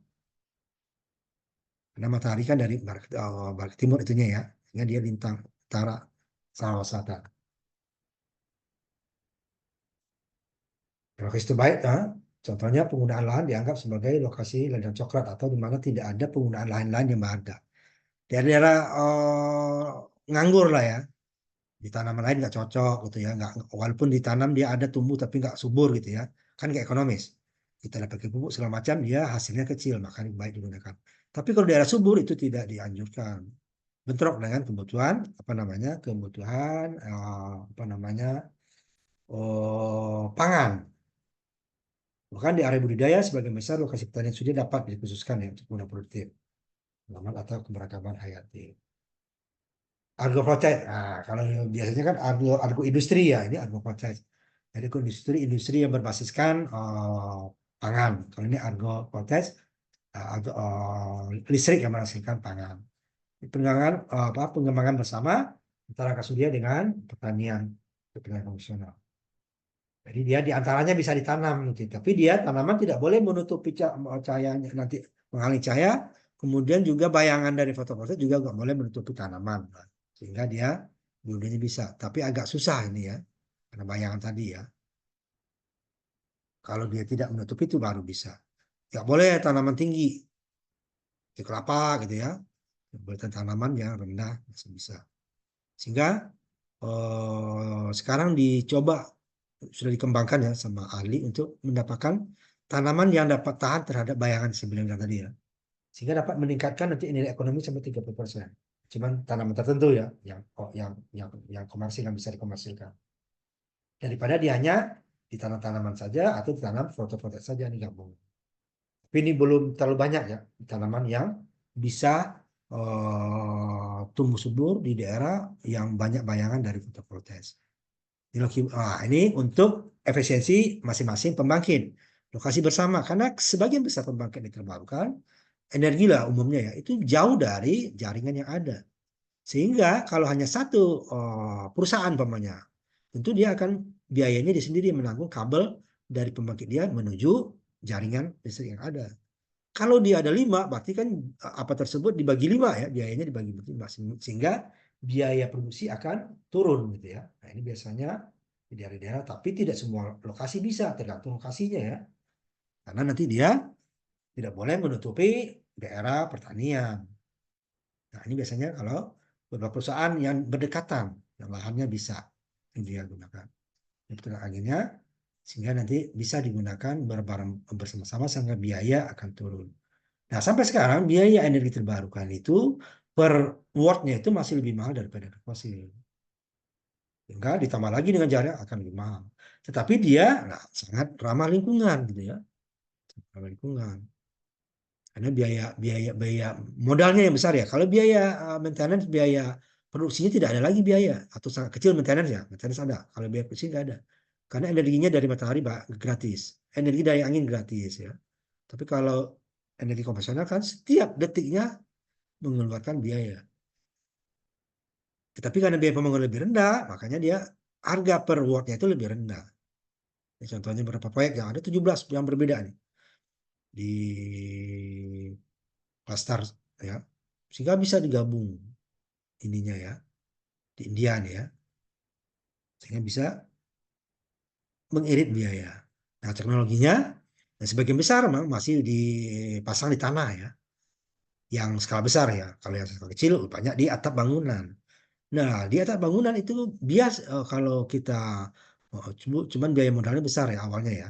[SPEAKER 1] Karena matahari kan dari barat timur itunya ya, sehingga dia lintang utara sama selatan. Lokasi terbaik, contohnya penggunaan lahan dianggap sebagai lokasi ladang coklat atau di mana tidak ada penggunaan lahan-lahan yang berada. Daerah-daerah nganggur lah ya, di tanaman lain nggak cocok gitu ya, nggak, walaupun ditanam dia ada tumbuh tapi nggak subur gitu ya, kan nggak ekonomis. Kita dapat pakai pupuk segala macam, dia hasilnya kecil, makanya baik digunakan. Tapi kalau daerah subur itu tidak dianjurkan. Bentrok dengan kebutuhan apa namanya, kebutuhan apa namanya, pangan. Bahkan di area budidaya sebagian besar lokasi pertanian sudah dapat dikhususkan ya untuk guna produktif, tanaman atau keberagaman hayati. Agroprotect, nah, kalau biasanya kan argo industri ya, ini agroprotect. Jadi ke industri yang berbasiskan pangan. Kalau ini agroprotect, listrik yang menghasilkan pangan. Pengembangan pengembangan bersama antara Kasudia dengan pertanian konvensional. Jadi dia diantaranya bisa ditanam nanti, tapi dia tanaman tidak boleh menutupi cahayanya nanti, menghalangi cahaya. Kemudian juga bayangan dari fotovoltaik juga nggak boleh menutupi tanaman, nah, sehingga dia dulunya bisa. Tapi agak susah ini ya, karena bayangan tadi ya. Kalau dia tidak menutupi itu baru bisa. Nggak boleh tanaman tinggi, di kelapa gitu ya. Nggak boleh tanaman yang rendah masih bisa. Sehingga sekarang dicoba, sudah dikembangkan ya sama ahli untuk mendapatkan tanaman yang dapat tahan terhadap bayangan sebelum tadi ya, sehingga dapat meningkatkan nanti nilai ekonomi sampai 30%. Cuman tanaman tertentu ya, yang komersil, yang bisa dikomersilkan, daripada dia hanya ditanam tanaman saja atau ditanam fotovoltaik saja digabung. Tapi ini belum terlalu banyak ya tanaman yang bisa tumbuh subur di daerah yang banyak bayangan dari fotovoltaik. Ini untuk efisiensi masing-masing pembangkit. Lokasi bersama, karena sebagian besar pembangkit yang terbarukan, energi lah umumnya ya, itu jauh dari jaringan yang ada. Sehingga kalau hanya satu perusahaan umpamanya, tentu dia akan biayanya dia sendiri menanggung kabel dari pembangkit dia menuju jaringan listrik yang ada. Kalau dia ada 5, berarti kan apa tersebut dibagi 5 ya, biayanya dibagi 5, sehingga biaya produksi akan turun gitu ya. Nah, ini biasanya di daerah-daerah, tapi tidak semua lokasi bisa, tergantung lokasinya ya. Karena nanti dia tidak boleh menutupi daerah pertanian. Nah, ini biasanya kalau beberapa perusahaan yang berdekatan, yang lahannya bisa yang dia gunakan. Itu anginnya, sehingga nanti bisa digunakan bareng bersama-sama sehingga biaya akan turun. Nah, sampai sekarang biaya energi terbarukan itu per wattnya itu masih lebih mahal daripada fosil. Sehingga ditambah lagi dengan jarak akan lebih mahal. Tetapi dia sangat ramah lingkungan gitu ya. Ramah lingkungan. Karena biaya modalnya yang besar ya. Kalau biaya maintenance, biaya produksinya tidak ada lagi biaya, atau sangat kecil maintenance ya. Maintenance ada. Kalau biaya produksi nggak ada. Karena energinya dari matahari gratis. Energi dari angin gratis ya. Tapi kalau energi konvensional kan setiap detiknya mengeluarkan biaya. Tetapi karena biaya pembangunan lebih rendah, makanya dia harga per wattnya itu lebih rendah. Ini contohnya beberapa proyek yang ada 17 yang berbeda nih di Klastar ya. Sehingga bisa digabung ininya ya di India nih ya. Sehingga bisa mengirit biaya. Nah, teknologinya sebagian besar memang masih dipasang di tanah ya. Yang skala besar ya. Kalau yang skala kecil banyak di atap bangunan. Nah, di atas bangunan itu bias kalau kita cuman biaya modalnya besar ya awalnya ya.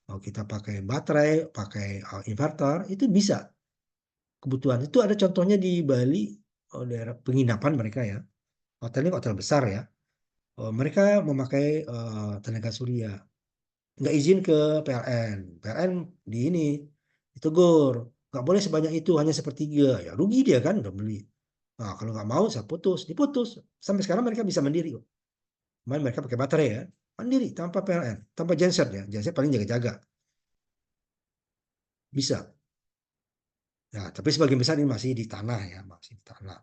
[SPEAKER 1] Kalau kita pakai baterai, pakai inverter, itu bisa kebutuhan. Itu ada contohnya di Bali, daerah penginapan mereka ya. Hotelnya hotel besar ya. Mereka memakai tenaga surya. Nggak izin ke PLN. PLN di ini ditegur. Nggak boleh sebanyak itu, hanya sepertiga. Ya rugi dia kan udah beli. Nah, kalau nggak mau, saya putus. Diputus. Sampai sekarang mereka bisa mandiri. Cuman mereka pakai baterai ya. Mandiri, tanpa PLN. Tanpa genset ya. Genset paling jaga-jaga. Bisa. Ya, tapi sebagian besar ini masih di tanah ya, masih di tanah.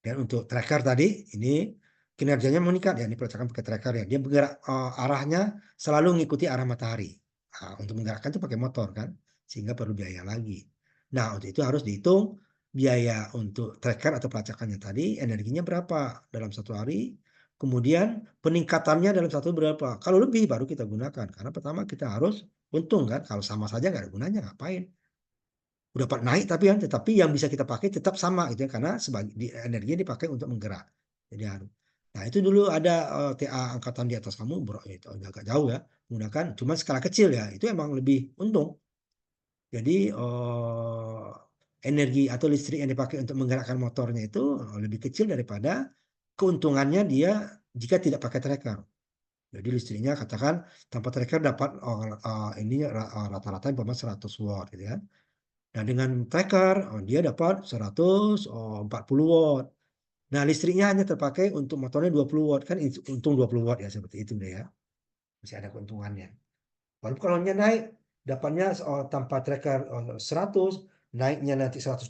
[SPEAKER 1] Dan untuk tracker tadi ini kinerjanya meningkat ya, ini pelacakan pakai tracker ya. Dia bergerak arahnya selalu mengikuti arah matahari. Nah, untuk menggerakkan itu pakai motor kan, sehingga perlu biaya lagi. Nah, untuk itu harus dihitung biaya untuk tracker atau pelacakannya tadi, energinya berapa dalam satu hari, kemudian peningkatannya dalam satu berapa. Kalau lebih baru kita gunakan, karena pertama kita harus untung kan, kalau sama saja nggak ada gunanya, ngapain. Udah naik tapi tetapi yang bisa kita pakai tetap sama gitu ya, karena energinya dipakai untuk menggerak. Jadi harus. Nah, itu dulu ada TA angkatan di atas kamu, bro, itu agak jauh ya, menggunakan cuma skala kecil ya, itu emang lebih untung. Jadi energi atau listrik yang dipakai untuk menggerakkan motornya itu lebih kecil daripada keuntungannya dia jika tidak pakai tracker. Jadi listriknya katakan tanpa tracker dapat ini rata-rata 100 watt gitu ya. Nah, dengan tracker, dia dapat 140 watt. Nah, listriknya hanya terpakai untuk motornya 20 watt. Kan untung 20 watt ya, seperti itu deh ya. Masih ada keuntungannya. Walaupun kalau naik, dapatnya tanpa tracker 100, naiknya nanti 120,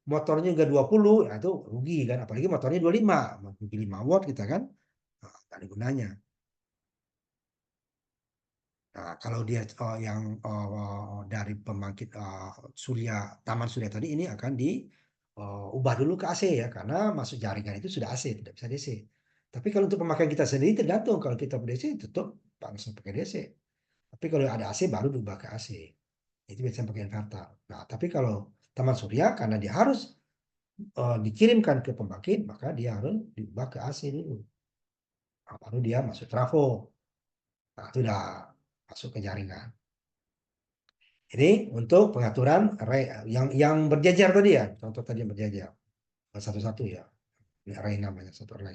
[SPEAKER 1] motornya juga 20, nah itu rugi kan. Apalagi motornya 25, rugi 5 watt kita kan. Nah, nggak ada gunanya. Nah, kalau dia yang dari pembangkit surya, taman surya tadi ini akan diubah dulu ke AC ya, karena masuk jaringan itu sudah AC, tidak bisa DC. Tapi kalau untuk pemakaian kita sendiri tergantung, kalau kita DC tetap langsung pakai DC. Tapi kalau ada AC baru diubah ke AC. Itu biasanya pakai inverter. Nah, tapi kalau taman surya karena dia harus dikirimkan ke pembangkit, maka dia harus diubah ke AC dulu. Nah, baru dia masuk trafo. Nah, itu udah masuk ke jaringan. Ini untuk pengaturan array yang berjajar tadi ya, contoh tadi yang berjajar satu-satu ya, ini array namanya satu array.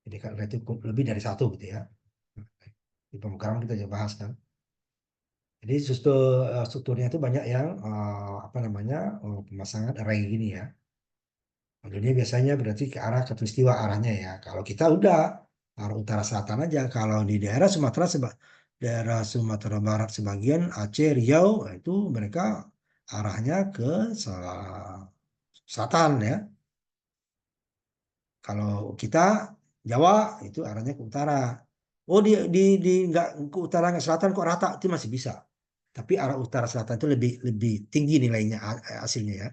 [SPEAKER 1] Jadi kan array itu lebih dari satu gitu ya. Di pemrograman kita juga bahas kan. Jadi strukturnya itu banyak yang apa namanya pemasangan array gini ya. Modelnya biasanya berarti ke arah khatulistiwa arahnya ya. Kalau kita udah arah utara selatan aja. Kalau di daerah Sumatera Barat sebagian, Aceh, Riau, itu mereka arahnya ke selatan ya. Kalau kita Jawa itu arahnya ke utara. Oh, di nggak ke utara nggak selatan kok rata, itu masih bisa. Tapi arah utara selatan itu lebih lebih tinggi nilainya hasilnya ya.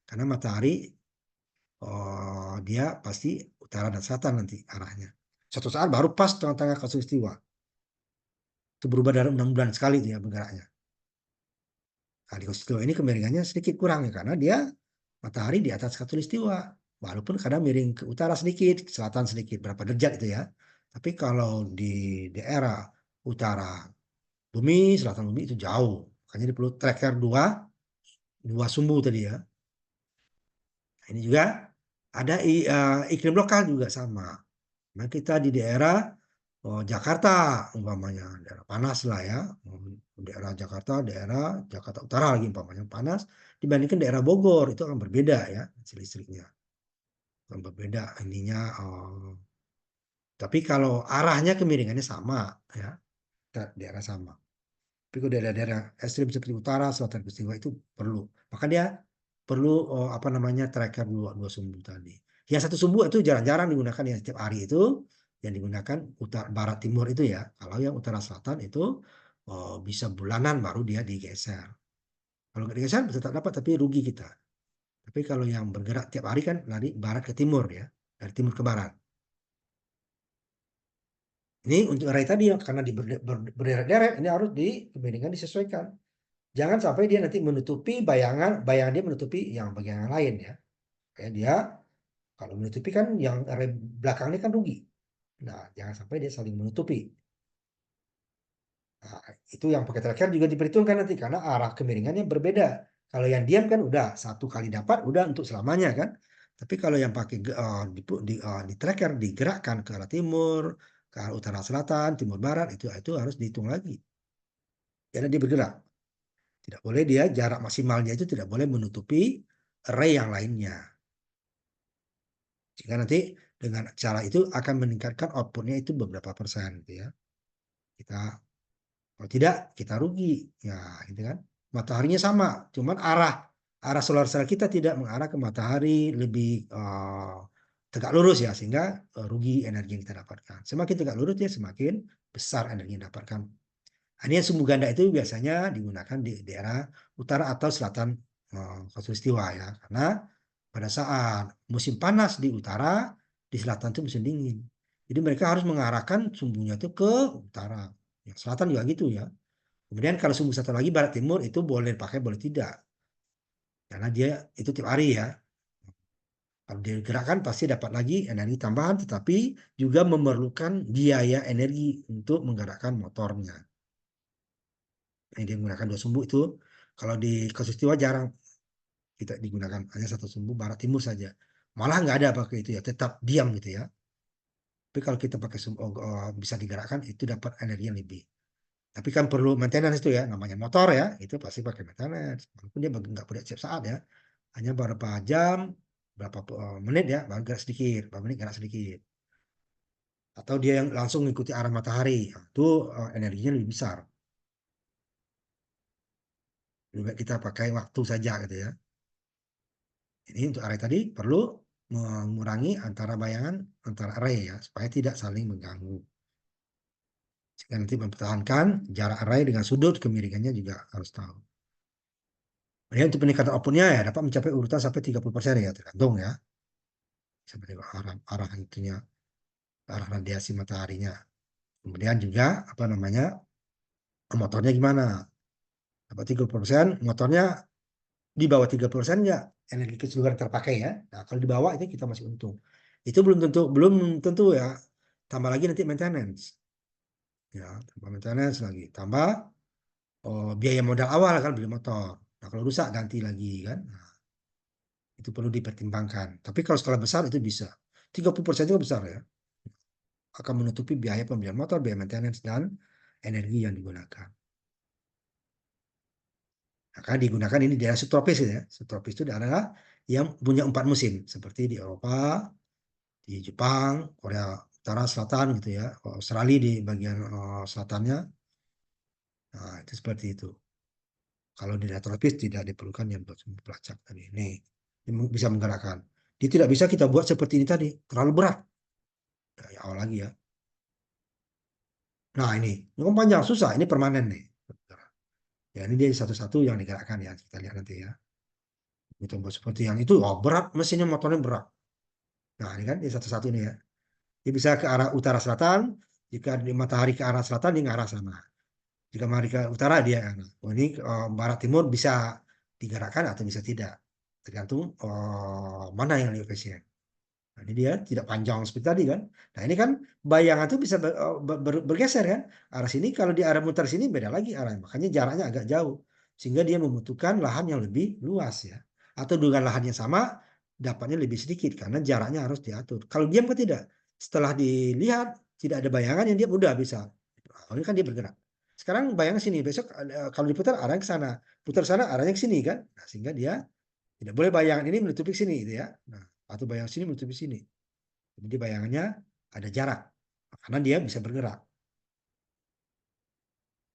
[SPEAKER 1] Karena matahari dia pasti utara dan selatan nanti arahnya. Suatu saat baru pas tengah-tengah khatulistiwa. Itu berubah dari 6 bulan sekali dia bergeraknya. Nah, di khatulistiwa ini kemiringannya sedikit kurang ya, karena dia matahari di atas khatulistiwa. Walaupun kadang miring ke utara sedikit, ke selatan sedikit, berapa derajat itu ya. Tapi kalau di daerah utara bumi, selatan bumi itu jauh. Makanya dia perlu tracker dua sumbu tadi ya. Nah, ini juga ada iklim lokal juga sama. Nah, kita di daerah Jakarta umpamanya, daerah panas lah ya. Daerah Jakarta Utara lagi umpamanya panas dibandingkan daerah Bogor, itu akan berbeda ya hasil listriknya. Akan berbeda ininya. Tapi kalau arahnya kemiringannya sama ya, daerah sama. Tapi kalau daerah-daerah ekstrim seperti utara, selatan, peristiwa itu perlu. Maka dia perlu apa namanya tracker dua sumbu tadi. Yang satu sumbu itu jarang-jarang digunakan yang setiap hari itu, yang digunakan utara barat timur itu ya. Kalau yang utara selatan itu bisa bulanan baru dia digeser. Kalau nggak digeser tetap dapat tapi rugi kita. Tapi kalau yang bergerak tiap hari kan lari barat ke timur ya, dari timur ke barat. Ini untuk array tadi karena berderet-deret ini harus kemiringan disesuaikan. Jangan sampai dia nanti menutupi bayangan dia menutupi yang bagian yang lain ya. Kayak dia kalau menutupi kan yang arah belakang ini kan rugi. Nah, jangan sampai dia saling menutupi. Nah, itu yang pakai tracker juga diperhitungkan nanti karena arah kemiringannya berbeda. Kalau yang diam kan udah satu kali dapat udah untuk selamanya kan. Tapi kalau yang pakai di tracker digerakkan ke arah timur, ke arah utara selatan, timur barat itu harus dihitung lagi. Karena dia bergerak. Tidak boleh dia jarak maksimalnya itu tidak boleh menutupi array yang lainnya. Sehingga nanti dengan cara itu akan meningkatkan outputnya itu beberapa persen gitu ya. Kita Kalau tidak, kita rugi. Ya, gitu kan. Mataharinya sama, cuman arah arah solar cell kita tidak mengarah ke matahari, lebih tegak lurus ya, sehingga rugi energi yang kita dapatkan. Semakin tegak lurus ya, semakin besar energi yang didapatkan. Ini yang sumbu ganda itu biasanya digunakan di daerah utara atau selatan khatulistiwa ya, karena pada saat musim panas di utara, di selatan itu musim dingin. Jadi mereka harus mengarahkan sumbunya itu ke utara. Yang selatan juga gitu ya. Kemudian kalau sumbu satu lagi barat timur itu boleh pakai boleh tidak, karena dia itu tiap hari ya. Kalau digerakkan pasti dapat lagi energi tambahan, tetapi juga memerlukan biaya energi untuk menggerakkan motornya. Yang dia menggunakan dua sumbu itu, kalau di Kasulistiwa jarang kita digunakan, hanya satu sumbu barat timur saja. Malah nggak ada pakai itu ya, tetap diam gitu ya. Tapi kalau kita pakai sumbu bisa digerakkan, itu dapat energi yang lebih. Tapi kan perlu maintenance itu ya, namanya motor ya, itu pasti pakai maintenance. Walaupun dia nggak punya setiap saat ya, hanya beberapa jam, berapa menit ya, baru gerak sedikit, berapa menit gerak sedikit. Atau dia yang langsung mengikuti arah matahari, nah, itu energinya lebih besar. Lebih baik kita pakai waktu saja gitu ya. Ini untuk array tadi perlu mengurangi antara bayangan antara array ya, supaya tidak saling mengganggu. Jika nanti mempertahankan jarak array dengan sudut kemiringannya juga harus tahu. Kemudian untuk peningkatan outputnya ya dapat mencapai urutan sampai 30% ya, tergantung ya. Seperti arah itunya, arah radiasi mataharinya. Kemudian juga apa namanya, motornya gimana? Dapat 30%, motornya di bawah 30% nggak energi keseluruhan terpakai ya. Nah, kalau di bawah itu kita masih untung. Itu belum tentu ya. Tambah lagi nanti maintenance. Ya, tambah maintenance lagi. Tambah biaya modal awal kan beli motor. Nah, kalau rusak ganti lagi kan. Nah, itu perlu dipertimbangkan. Tapi kalau skala besar itu bisa. 30% itu besar ya. Akan menutupi biaya pembelian motor, biaya maintenance, dan energi yang digunakan. Maka digunakan ini di daerah subtropis ya. Subtropis itu adalah yang punya 4 musim. Seperti di Eropa, di Jepang, Korea Utara, Selatan gitu ya. Australia di bagian selatannya. Nah, itu seperti itu. Kalau di daerah tropis tidak diperlukan yang buat sumbu pelacak tadi. Ini bisa menggerakkan. Dia tidak bisa kita buat seperti ini tadi, terlalu berat. Nah, ya awal lagi ya. Nah ini kan panjang, susah. Ini permanen nih. Ya ini dia satu-satu yang digerakkan ya. Kita lihat nanti ya. Kita buat seperti yang itu, oh berat, mesinnya motornya berat. Nah ini kan dia satu-satu ini ya. Dia bisa ke arah utara selatan. Jika di matahari ke arah selatan, dia ke arah sana. Jika matahari ke utara, dia ke arah. Oh, ini barat timur bisa digerakkan atau bisa tidak. Tergantung mana yang lebih efisien. Nah, ini dia tidak panjang seperti tadi kan. Nah ini kan bayangan itu bisa bergeser kan. Arah sini kalau di arah muter sini beda lagi arahnya. Makanya jaraknya agak jauh. Sehingga dia membutuhkan lahan yang lebih luas ya. Atau dengan lahan yang sama dapatnya lebih sedikit karena jaraknya harus diatur. Kalau diam kan tidak. Setelah dilihat tidak ada bayangan yang dia udah bisa. Nah, ini kan dia bergerak. Sekarang bayangan sini, besok kalau diputar arahnya ke sana. Putar sana arahnya ke sini kan. Nah, sehingga dia tidak boleh bayangan ini menutupi sini gitu ya. Nah, atau bayangan sini menutupi sini. Jadi bayangannya ada jarak karena dia bisa bergerak.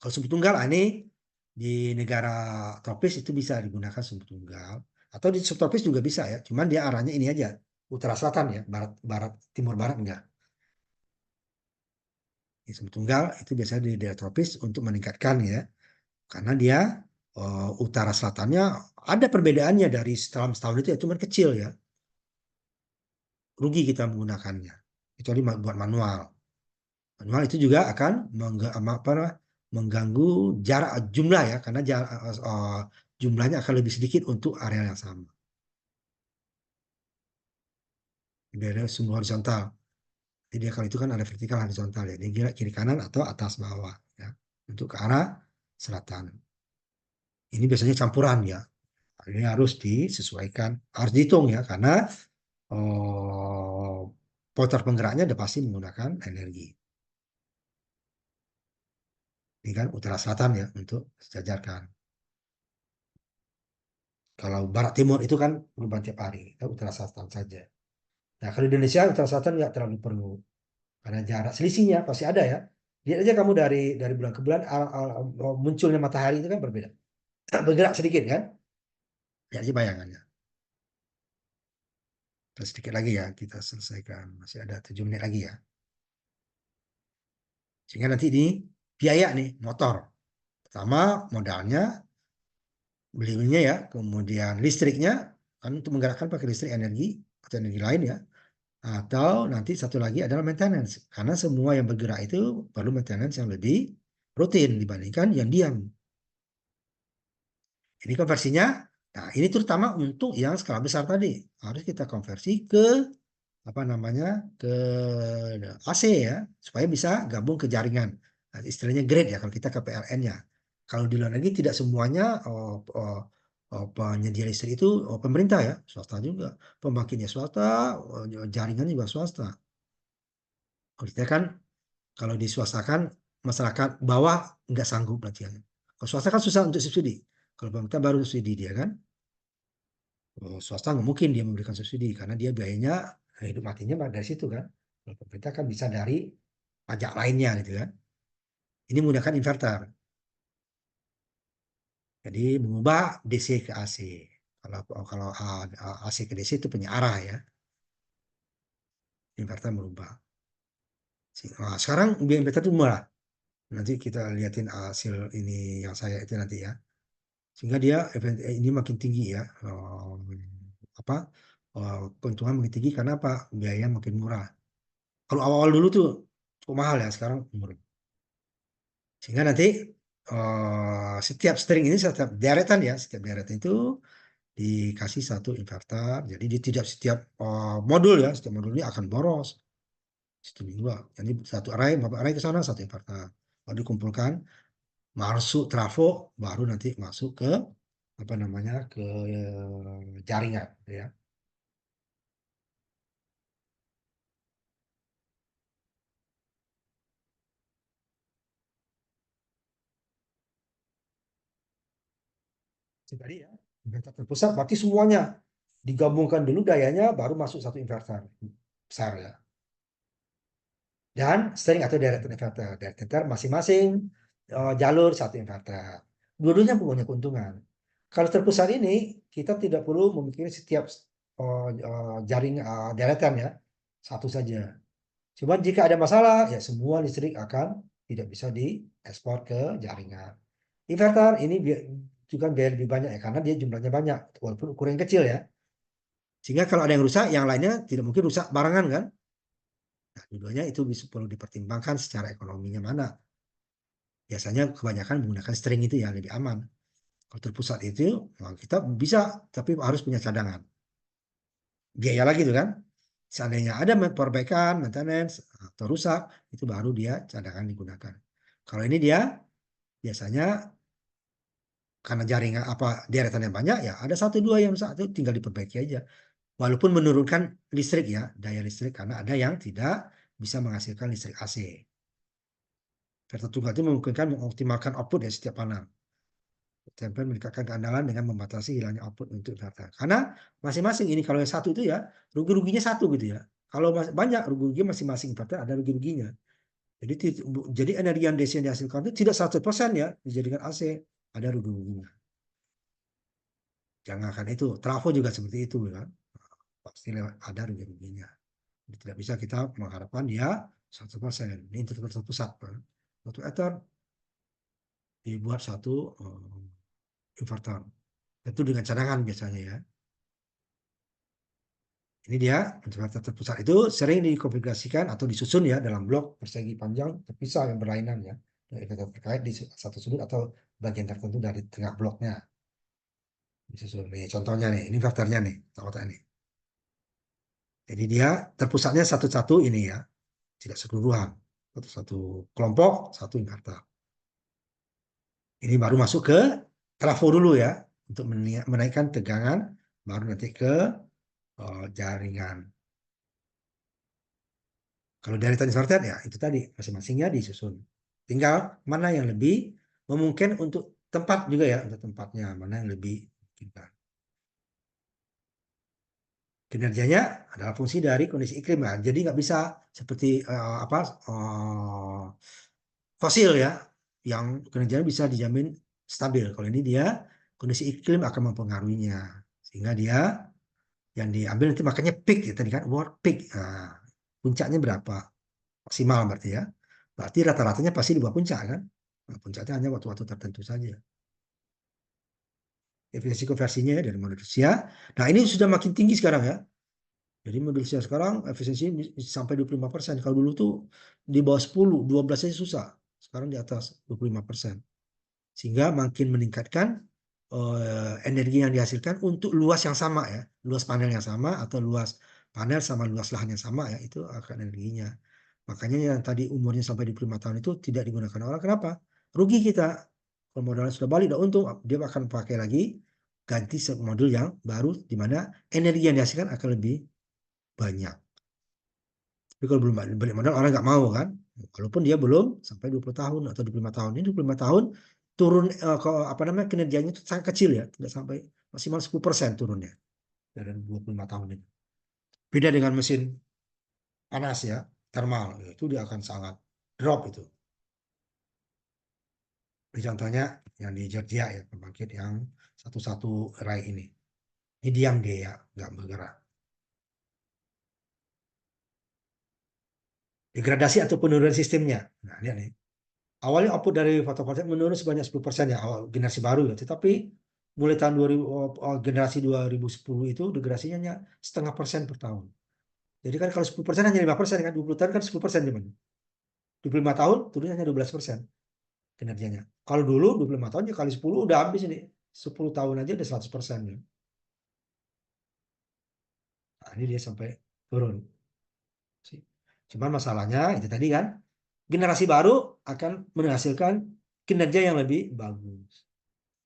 [SPEAKER 1] Kalau sumbu tunggal ini di negara tropis itu bisa digunakan sumbu tunggal atau di subtropis juga bisa ya. Cuman dia arahnya ini aja utara selatan ya, barat barat timur barat enggak. Di sumbu tunggal itu biasanya di daerah tropis untuk meningkatkan ya, karena dia utara selatannya ada perbedaannya dari setahun setahun itu ya, cuman kecil ya. Rugi kita menggunakannya. Kecuali buat manual. Manual itu juga akan mengganggu jarak jumlah ya, karena jumlahnya akan lebih sedikit untuk area yang sama. Beda sumbu horizontal. Jadi kalau itu kan ada vertikal horizontal ya. Dia kiri kanan atau atas bawah ya. Untuk ke arah selatan. Ini biasanya campuran ya. Ini harus disesuaikan, harus dihitung ya, karena oh, motor penggeraknya udah pasti menggunakan energi. Ini kan utara selatan ya untuk sejajarkan. Kalau barat timur itu kan perubahan tiap hari, kita utara selatan saja. Nah, kalau di Indonesia utara selatan nggak terlalu perlu karena jarak selisihnya pasti ada ya. Lihat aja kamu dari bulan ke bulan munculnya matahari itu kan berbeda. Bergerak sedikit kan? Lihat aja bayangannya. Terus sedikit lagi ya kita selesaikan. Masih ada 7 menit lagi ya. Sehingga nanti ini biaya nih motor. Pertama modalnya belinya ya, kemudian listriknya kan untuk menggerakkan pakai listrik energi atau energi lain ya. Atau nanti satu lagi adalah maintenance. Karena semua yang bergerak itu perlu maintenance yang lebih rutin dibandingkan yang diam. Ini konversinya, nah ini terutama untuk yang skala besar tadi. Harus kita konversi ke apa namanya ke AC ya supaya bisa gabung ke jaringan. Nah, istilahnya grid ya kalau kita ke PLN-nya. Kalau di luar negeri tidak semuanya penyedia listrik itu pemerintah ya, swasta juga. Pembangkitnya swasta, jaringan juga swasta. Kalau kita kan kalau diswastakan masyarakat bawah nggak sanggup berarti ya. Kalau swasta kan susah untuk subsidi. Kalau pemerintah baru subsidi dia kan. Swasta nggak mungkin dia memberikan subsidi karena dia biayanya hidup matinya dari situ kan. Kalau pemerintah kan bisa dari pajak lainnya gitu kan. Ini menggunakan inverter. Jadi mengubah DC ke AC. Kalau kalau AC ke DC itu punya arah ya. Inverter merubah. Nah, sekarang biaya inverter itu murah. Nanti kita liatin hasil ini yang saya itu nanti ya. Sehingga dia ini makin tinggi ya. Apa keuntungan makin tinggi karena apa? Biaya makin murah. Kalau awal-awal dulu tuh cukup mahal ya, sekarang murah. Sehingga nanti setiap string ini setiap deretan ya, setiap deretan itu dikasih satu inverter. Jadi di tidak setiap modul ya, setiap modul ini akan boros. Sistem dua. Jadi satu array ke sana satu inverter. Lalu dikumpulkan masuk trafo, baru nanti masuk ke apa namanya ke jaringan ya. Jadi ya, inverter terpusat berarti semuanya digabungkan dulu dayanya baru masuk satu inverter besar ya. Dan string atau deretan inverter. Deretan inverter masing-masing jalur satu inverter. Dua-duanya punya keuntungan. Kalau terpusat ini kita tidak perlu memikirkan setiap jaring deretan ya, satu saja. Cuma jika ada masalah ya semua listrik akan tidak bisa diekspor ke jaringan. Inverter ini juga biaya lebih banyak ya karena dia jumlahnya banyak walaupun ukuran kecil ya. Sehingga kalau ada yang rusak, yang lainnya tidak mungkin rusak barengan kan. Nah, dua-duanya itu bisa perlu dipertimbangkan secara ekonominya mana. Biasanya kebanyakan menggunakan string itu ya lebih aman. Kalau terpusat itu kita bisa tapi harus punya cadangan. Biaya lagi tuh kan. Seandainya ada perbaikan, maintenance atau rusak, itu baru dia cadangan digunakan. Kalau ini dia biasanya karena jaringan apa deretannya banyak ya ada satu dua yang rusak itu tinggal diperbaiki aja. Walaupun menurunkan listrik ya, daya listrik karena ada yang tidak bisa menghasilkan listrik AC. Inverter tunggal itu memungkinkan mengoptimalkan output ya setiap panel. Temper meningkatkan keandalan dengan membatasi hilangnya output untuk inverter. Karena masing-masing ini kalau yang satu itu ya rugi-ruginya satu gitu ya. Kalau banyak rugi-ruginya masing-masing inverter ada rugi-ruginya. Jadi energi yang DC yang dihasilkan itu tidak 100% ya dijadikan AC, ada rugi-ruginya. Jangankan itu, trafo juga seperti itu kan. Pasti ada rugi-ruginya. Tidak bisa kita mengharapkan dia 100%. Ini inverter terpusat. Satu ether dibuat satu inverter. Tentu dengan cadangan biasanya ya. Ini dia inverter terpusat itu sering dikonfigurasikan atau disusun ya dalam blok persegi panjang terpisah yang berlainan ya. Inverter terkait di satu sudut atau bagian tertentu dari tengah bloknya. Disusun. Nih, contohnya nih, ini inverternya nih, kotak ini. Jadi dia terpusatnya satu-satu ini ya, tidak keseluruhan. Satu-satu kelompok, satu inverter. Ini baru masuk ke trafo dulu ya, untuk menaikkan tegangan, baru nanti ke jaringan. Kalau dari inverter ya itu tadi masing-masingnya disusun. Tinggal mana yang lebih memungkinkan untuk tempat juga ya, untuk tempatnya mana yang lebih memungkinkan. Kinerjanya adalah fungsi dari kondisi iklim ya. Jadi nggak bisa seperti apa fosil ya, yang kinerjanya bisa dijamin stabil. Kalau ini dia kondisi iklim akan mempengaruhinya, sehingga dia yang diambil nanti makanya peak ya tadi kan, world peak. Nah, puncaknya berapa maksimal berarti ya. Berarti rata-ratanya pasti di bawah puncak kan. Nah, puncaknya hanya waktu-waktu tertentu saja. Efisiensi konversinya ya dari model Rusia. Nah, ini sudah makin tinggi sekarang ya. Jadi model Rusia sekarang efisiensi sampai 25%. Kalau dulu tuh di bawah 10, 12 aja susah. Sekarang di atas 25%. Sehingga makin meningkatkan energi yang dihasilkan untuk luas yang sama ya. Luas panel yang sama atau luas panel sama luas lahan yang sama ya, itu akan energinya. Makanya yang tadi umurnya sampai 25 tahun itu tidak digunakan orang. Kenapa? Rugi kita. Kalau modalnya sudah balik, udah untung, dia akan pakai lagi, ganti model yang baru, di mana energi yang dihasilkan akan lebih banyak. Tapi kalau belum balik modal, orang nggak mau kan. Walaupun dia belum sampai 20 tahun atau 25 tahun. Ini 25 tahun turun apa namanya kinerjanya itu sangat kecil ya, tidak sampai maksimal 10% turunnya dari 25 tahun ini. Beda dengan mesin panas ya, thermal, itu dia akan sangat drop itu. Ini contohnya yang di Georgia ya, pembangkit yang 1 rai ini. Ini diam dia ya, nggak bergerak. Degradasi atau penurunan sistemnya. Nah, lihat nih. Awalnya output dari fotovoltaik menurun sebanyak 10% ya, awal generasi baru ya. Tetapi mulai tahun 2000, generasi 2010 itu degradasinya hanya 0,5% per tahun. Jadi kan kalau 10% hanya 5% kan, 20 tahun kan 10% zaman. 25 tahun turunnya hanya 12% kinerjanya. Kalau dulu 25 tahun ya kali 10 udah habis ini. 10 tahun aja udah 100% ya. Nah, ini dia sampai turun. Cuman masalahnya itu tadi kan, generasi baru akan menghasilkan kinerja yang lebih bagus.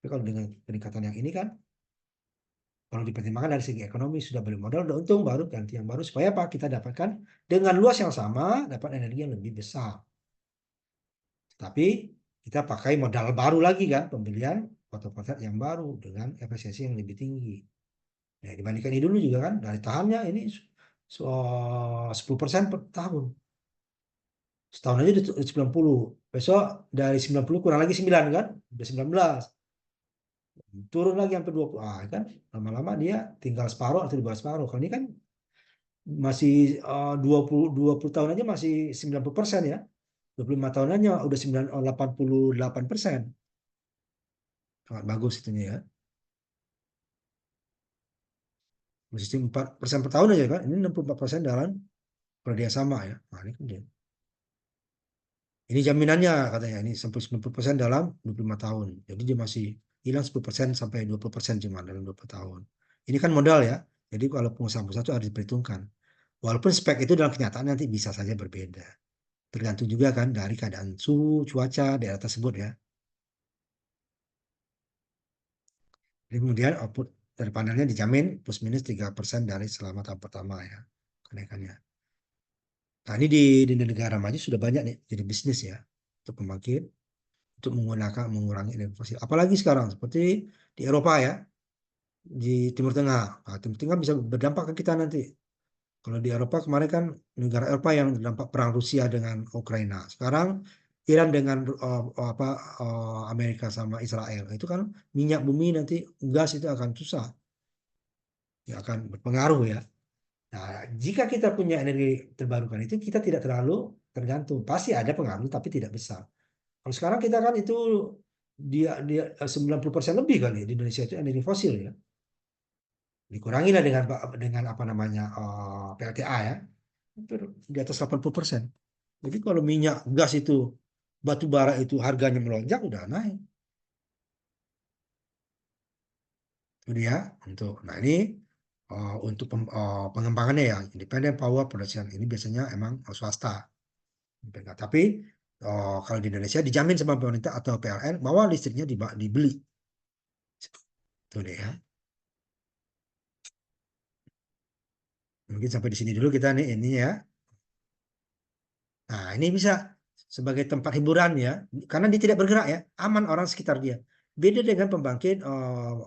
[SPEAKER 1] Tapi kalau dengan peningkatan yang ini kan, kalau dipertimbangkan dari segi ekonomi, sudah beli modal, udah untung, baru ganti yang baru. Supaya apa? Kita dapatkan dengan luas yang sama, dapat energi yang lebih besar. Tapi kita pakai modal baru lagi kan, pembelian fotovoltaik yang baru dengan efisiensi yang lebih tinggi. Nah, dibandingkan ini dulu juga kan, dari tahannya ini 10% per tahun. Setahun aja udah 90. Besok dari 90 kurang lagi 9 kan, udah 19. Turun lagi sampai 20. Ah, kan lama-lama dia tinggal separuh atau di bawah separuh. Kalau ini kan masih 20 tahun aja masih 90% ya. 25 tahun aja udah 88%. Sangat bagus itunya ya. Masih 4% per tahun aja kan. Ini 64% dalam kerjasama ya. Nah, ini kan dia. Ini jaminannya katanya, ini sampai 90% dalam 25 tahun. Jadi dia masih hilang 10% sampai 20% cuma dalam 20 tahun. Ini kan modal ya. Jadi kalau pengusaha-pengusaha itu harus diperhitungkan. Walaupun spek itu dalam kenyataan nanti bisa saja berbeda. Tergantung juga kan dari keadaan suhu, cuaca daerah tersebut ya. Jadi kemudian output dari panelnya dijamin plus minus 3% dari selama tahun pertama ya kenaikannya. Nah ini di negara maju sudah banyak nih jadi bisnis ya untuk pembangkit untuk mengurangi energi fosil. Apalagi sekarang seperti di Eropa ya, di Timur Tengah. Nah, Timur Tengah bisa berdampak ke kita nanti. Kalau di Eropa kemarin kan negara Eropa yang terdampak perang Rusia dengan Ukraina. Sekarang Iran dengan apa Amerika sama Israel. Itu kan minyak bumi nanti gas itu akan susah, ya akan berpengaruh ya. Nah, jika kita punya energi terbarukan itu kita tidak terlalu tergantung. Pasti ada pengaruh tapi tidak besar. Kalau sekarang kita kan itu dia 90% lebih kali di Indonesia itu energi fosil ya. Dikurangi lah dengan apa namanya PLTA ya. Itu di atas 80%. Jadi kalau minyak, gas itu, batu bara itu harganya melonjak udah naik. Itu dia untuk. Nah ini untuk pengembangannya ya independent power production ini biasanya emang swasta. Tapi kalau di Indonesia dijamin sama pemerintah atau PLN bahwa listriknya dibeli. Itu deh ya. Mungkin sampai di sini dulu kita nih ini ya. Nah, ini bisa sebagai tempat hiburan ya, karena dia tidak bergerak ya, aman orang sekitar dia. Beda dengan pembangkit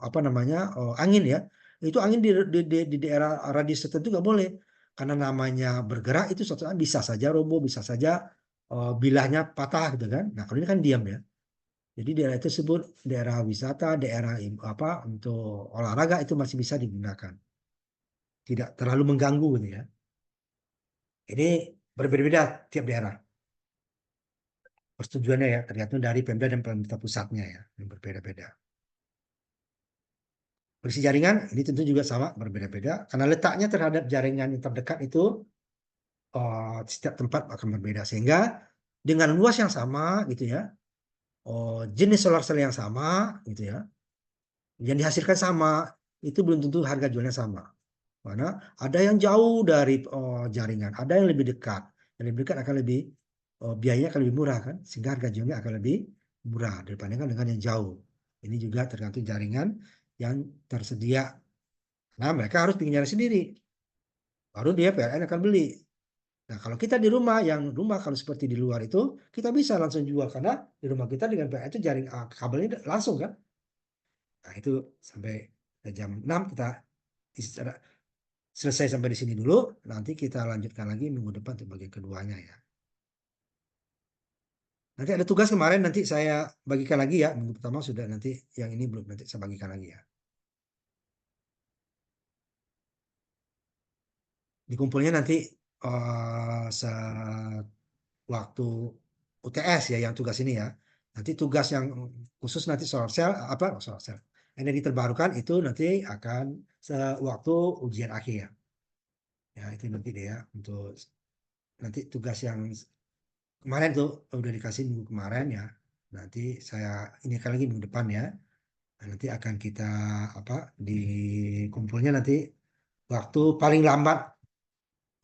[SPEAKER 1] apa namanya angin ya, itu angin di daerah radius tertentu nggak boleh, karena namanya bergerak itu suatu saat bisa saja roboh, bisa saja bilahnya patah gitu kan. Nah, kalau ini kan diam ya. Jadi daerah itu disebut daerah wisata, daerah apa untuk olahraga itu masih bisa digunakan. Tidak terlalu mengganggu gitu ya. Ini berbeda-beda tiap daerah. Persetujuannya ya tergantung dari Pemda dan pemerintah pusatnya ya yang berbeda-beda. Posisi jaringan ini tentu juga sama berbeda-beda karena letaknya terhadap jaringan yang terdekat itu setiap tempat akan berbeda sehingga dengan luas yang sama gitu ya, jenis solar cell yang sama gitu ya, yang dihasilkan sama itu belum tentu harga jualnya sama. Mana ada yang jauh dari jaringan, ada yang lebih dekat. Yang lebih dekat akan lebih biayanya akan lebih murah kan, sehingga harga jualnya akan lebih murah dibandingkan dengan yang jauh. Ini juga tergantung jaringan yang tersedia. Nah, mereka harus bikin jaringan sendiri. Baru dia PLN akan beli. Nah, kalau kita di rumah, yang rumah kalau seperti di luar itu, kita bisa langsung jual karena di rumah kita dengan PLN itu jaring kabelnya langsung kan. Nah, itu sampai jam 6 kita istirahat. Selesai sampai di sini dulu, nanti kita lanjutkan lagi minggu depan untuk bagian keduanya ya. Nanti ada tugas kemarin, nanti saya bagikan lagi ya. Minggu pertama sudah, nanti yang ini belum, nanti saya bagikan lagi ya. Dikumpulnya nanti waktu UTS ya, yang tugas ini ya. Nanti tugas yang khusus nanti solar cell, apa solar cell, energi terbarukan itu nanti akan sewaktu ujian akhir. Ya, itu nanti deh ya, untuk nanti tugas yang kemarin tuh udah dikasih minggu kemarin ya. Nanti saya ini kan lagi minggu depan ya. Nah, nanti akan kita apa dikumpulnya nanti waktu paling lambat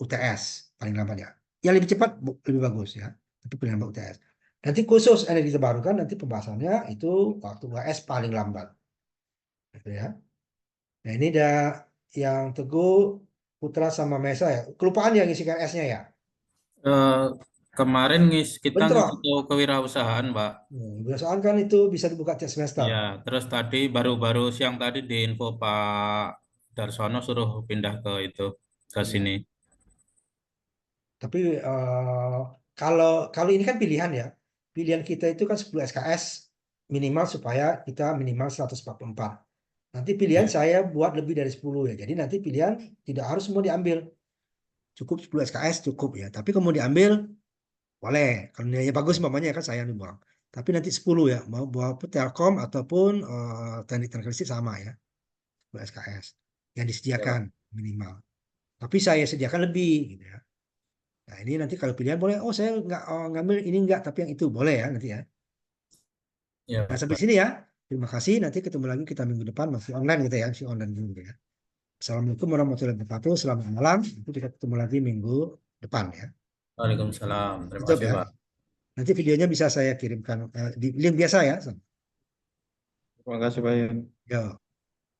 [SPEAKER 1] UTS paling lambat ya. Yang lebih cepat lebih bagus ya. Tapi paling lambat UTS. Nanti khusus energi terbarukan nanti pembahasannya itu waktu UAS paling lambat. Gitu ya. Nah ini ada yang Teguh, Putra sama Mesa ya. Kelupaan yang ngisikan S-nya ya.
[SPEAKER 2] Eh, Kemarin kita ngisi
[SPEAKER 1] Bentrok.
[SPEAKER 2] tuh kewirausahaan, Pak.
[SPEAKER 1] Biasaan kan itu bisa dibuka tiap semester.
[SPEAKER 2] Ya, terus tadi baru-baru siang tadi di info Pak Darsono suruh pindah ke itu, ke
[SPEAKER 1] Iya.
[SPEAKER 2] sini.
[SPEAKER 1] Tapi kalau kalau ini kan pilihan ya. Pilihan kita itu kan 10 SKS minimal supaya kita minimal 144. Nanti pilihan
[SPEAKER 2] Ya,
[SPEAKER 1] saya buat lebih dari 10 ya. Jadi nanti pilihan tidak harus semua diambil. Cukup 10 SKS cukup ya. Tapi kalau mau diambil boleh. Kalau nilainya bagus mamanya kan saya yang dibuang. Tapi nanti 10 ya. Mau buat Telkom ataupun teknik teknik listrik sama ya. 10 SKS yang
[SPEAKER 2] ya, Pak.
[SPEAKER 1] disediakan minimal. Tapi saya sediakan lebih gitu ya. Nah, ini nanti kalau pilihan boleh, oh saya nggak ngambil ini nggak, tapi yang itu boleh ya nanti ya.
[SPEAKER 2] Ya,
[SPEAKER 1] Nah, sampai
[SPEAKER 2] Pak.
[SPEAKER 1] sini ya. Terima kasih. Nanti ketemu lagi kita minggu depan masih online gitu ya, masih online dulu gitu ya. Assalamualaikum warahmatullahi wabarakatuh. Selamat malam. Itu kita ketemu lagi minggu depan ya.
[SPEAKER 2] Waalaikumsalam. Terima
[SPEAKER 1] Tutup
[SPEAKER 2] kasih,
[SPEAKER 1] ya.
[SPEAKER 2] Pak.
[SPEAKER 1] Nanti videonya bisa saya kirimkan di link biasa ya.
[SPEAKER 3] Terima kasih Pak Yun.
[SPEAKER 1] Yo.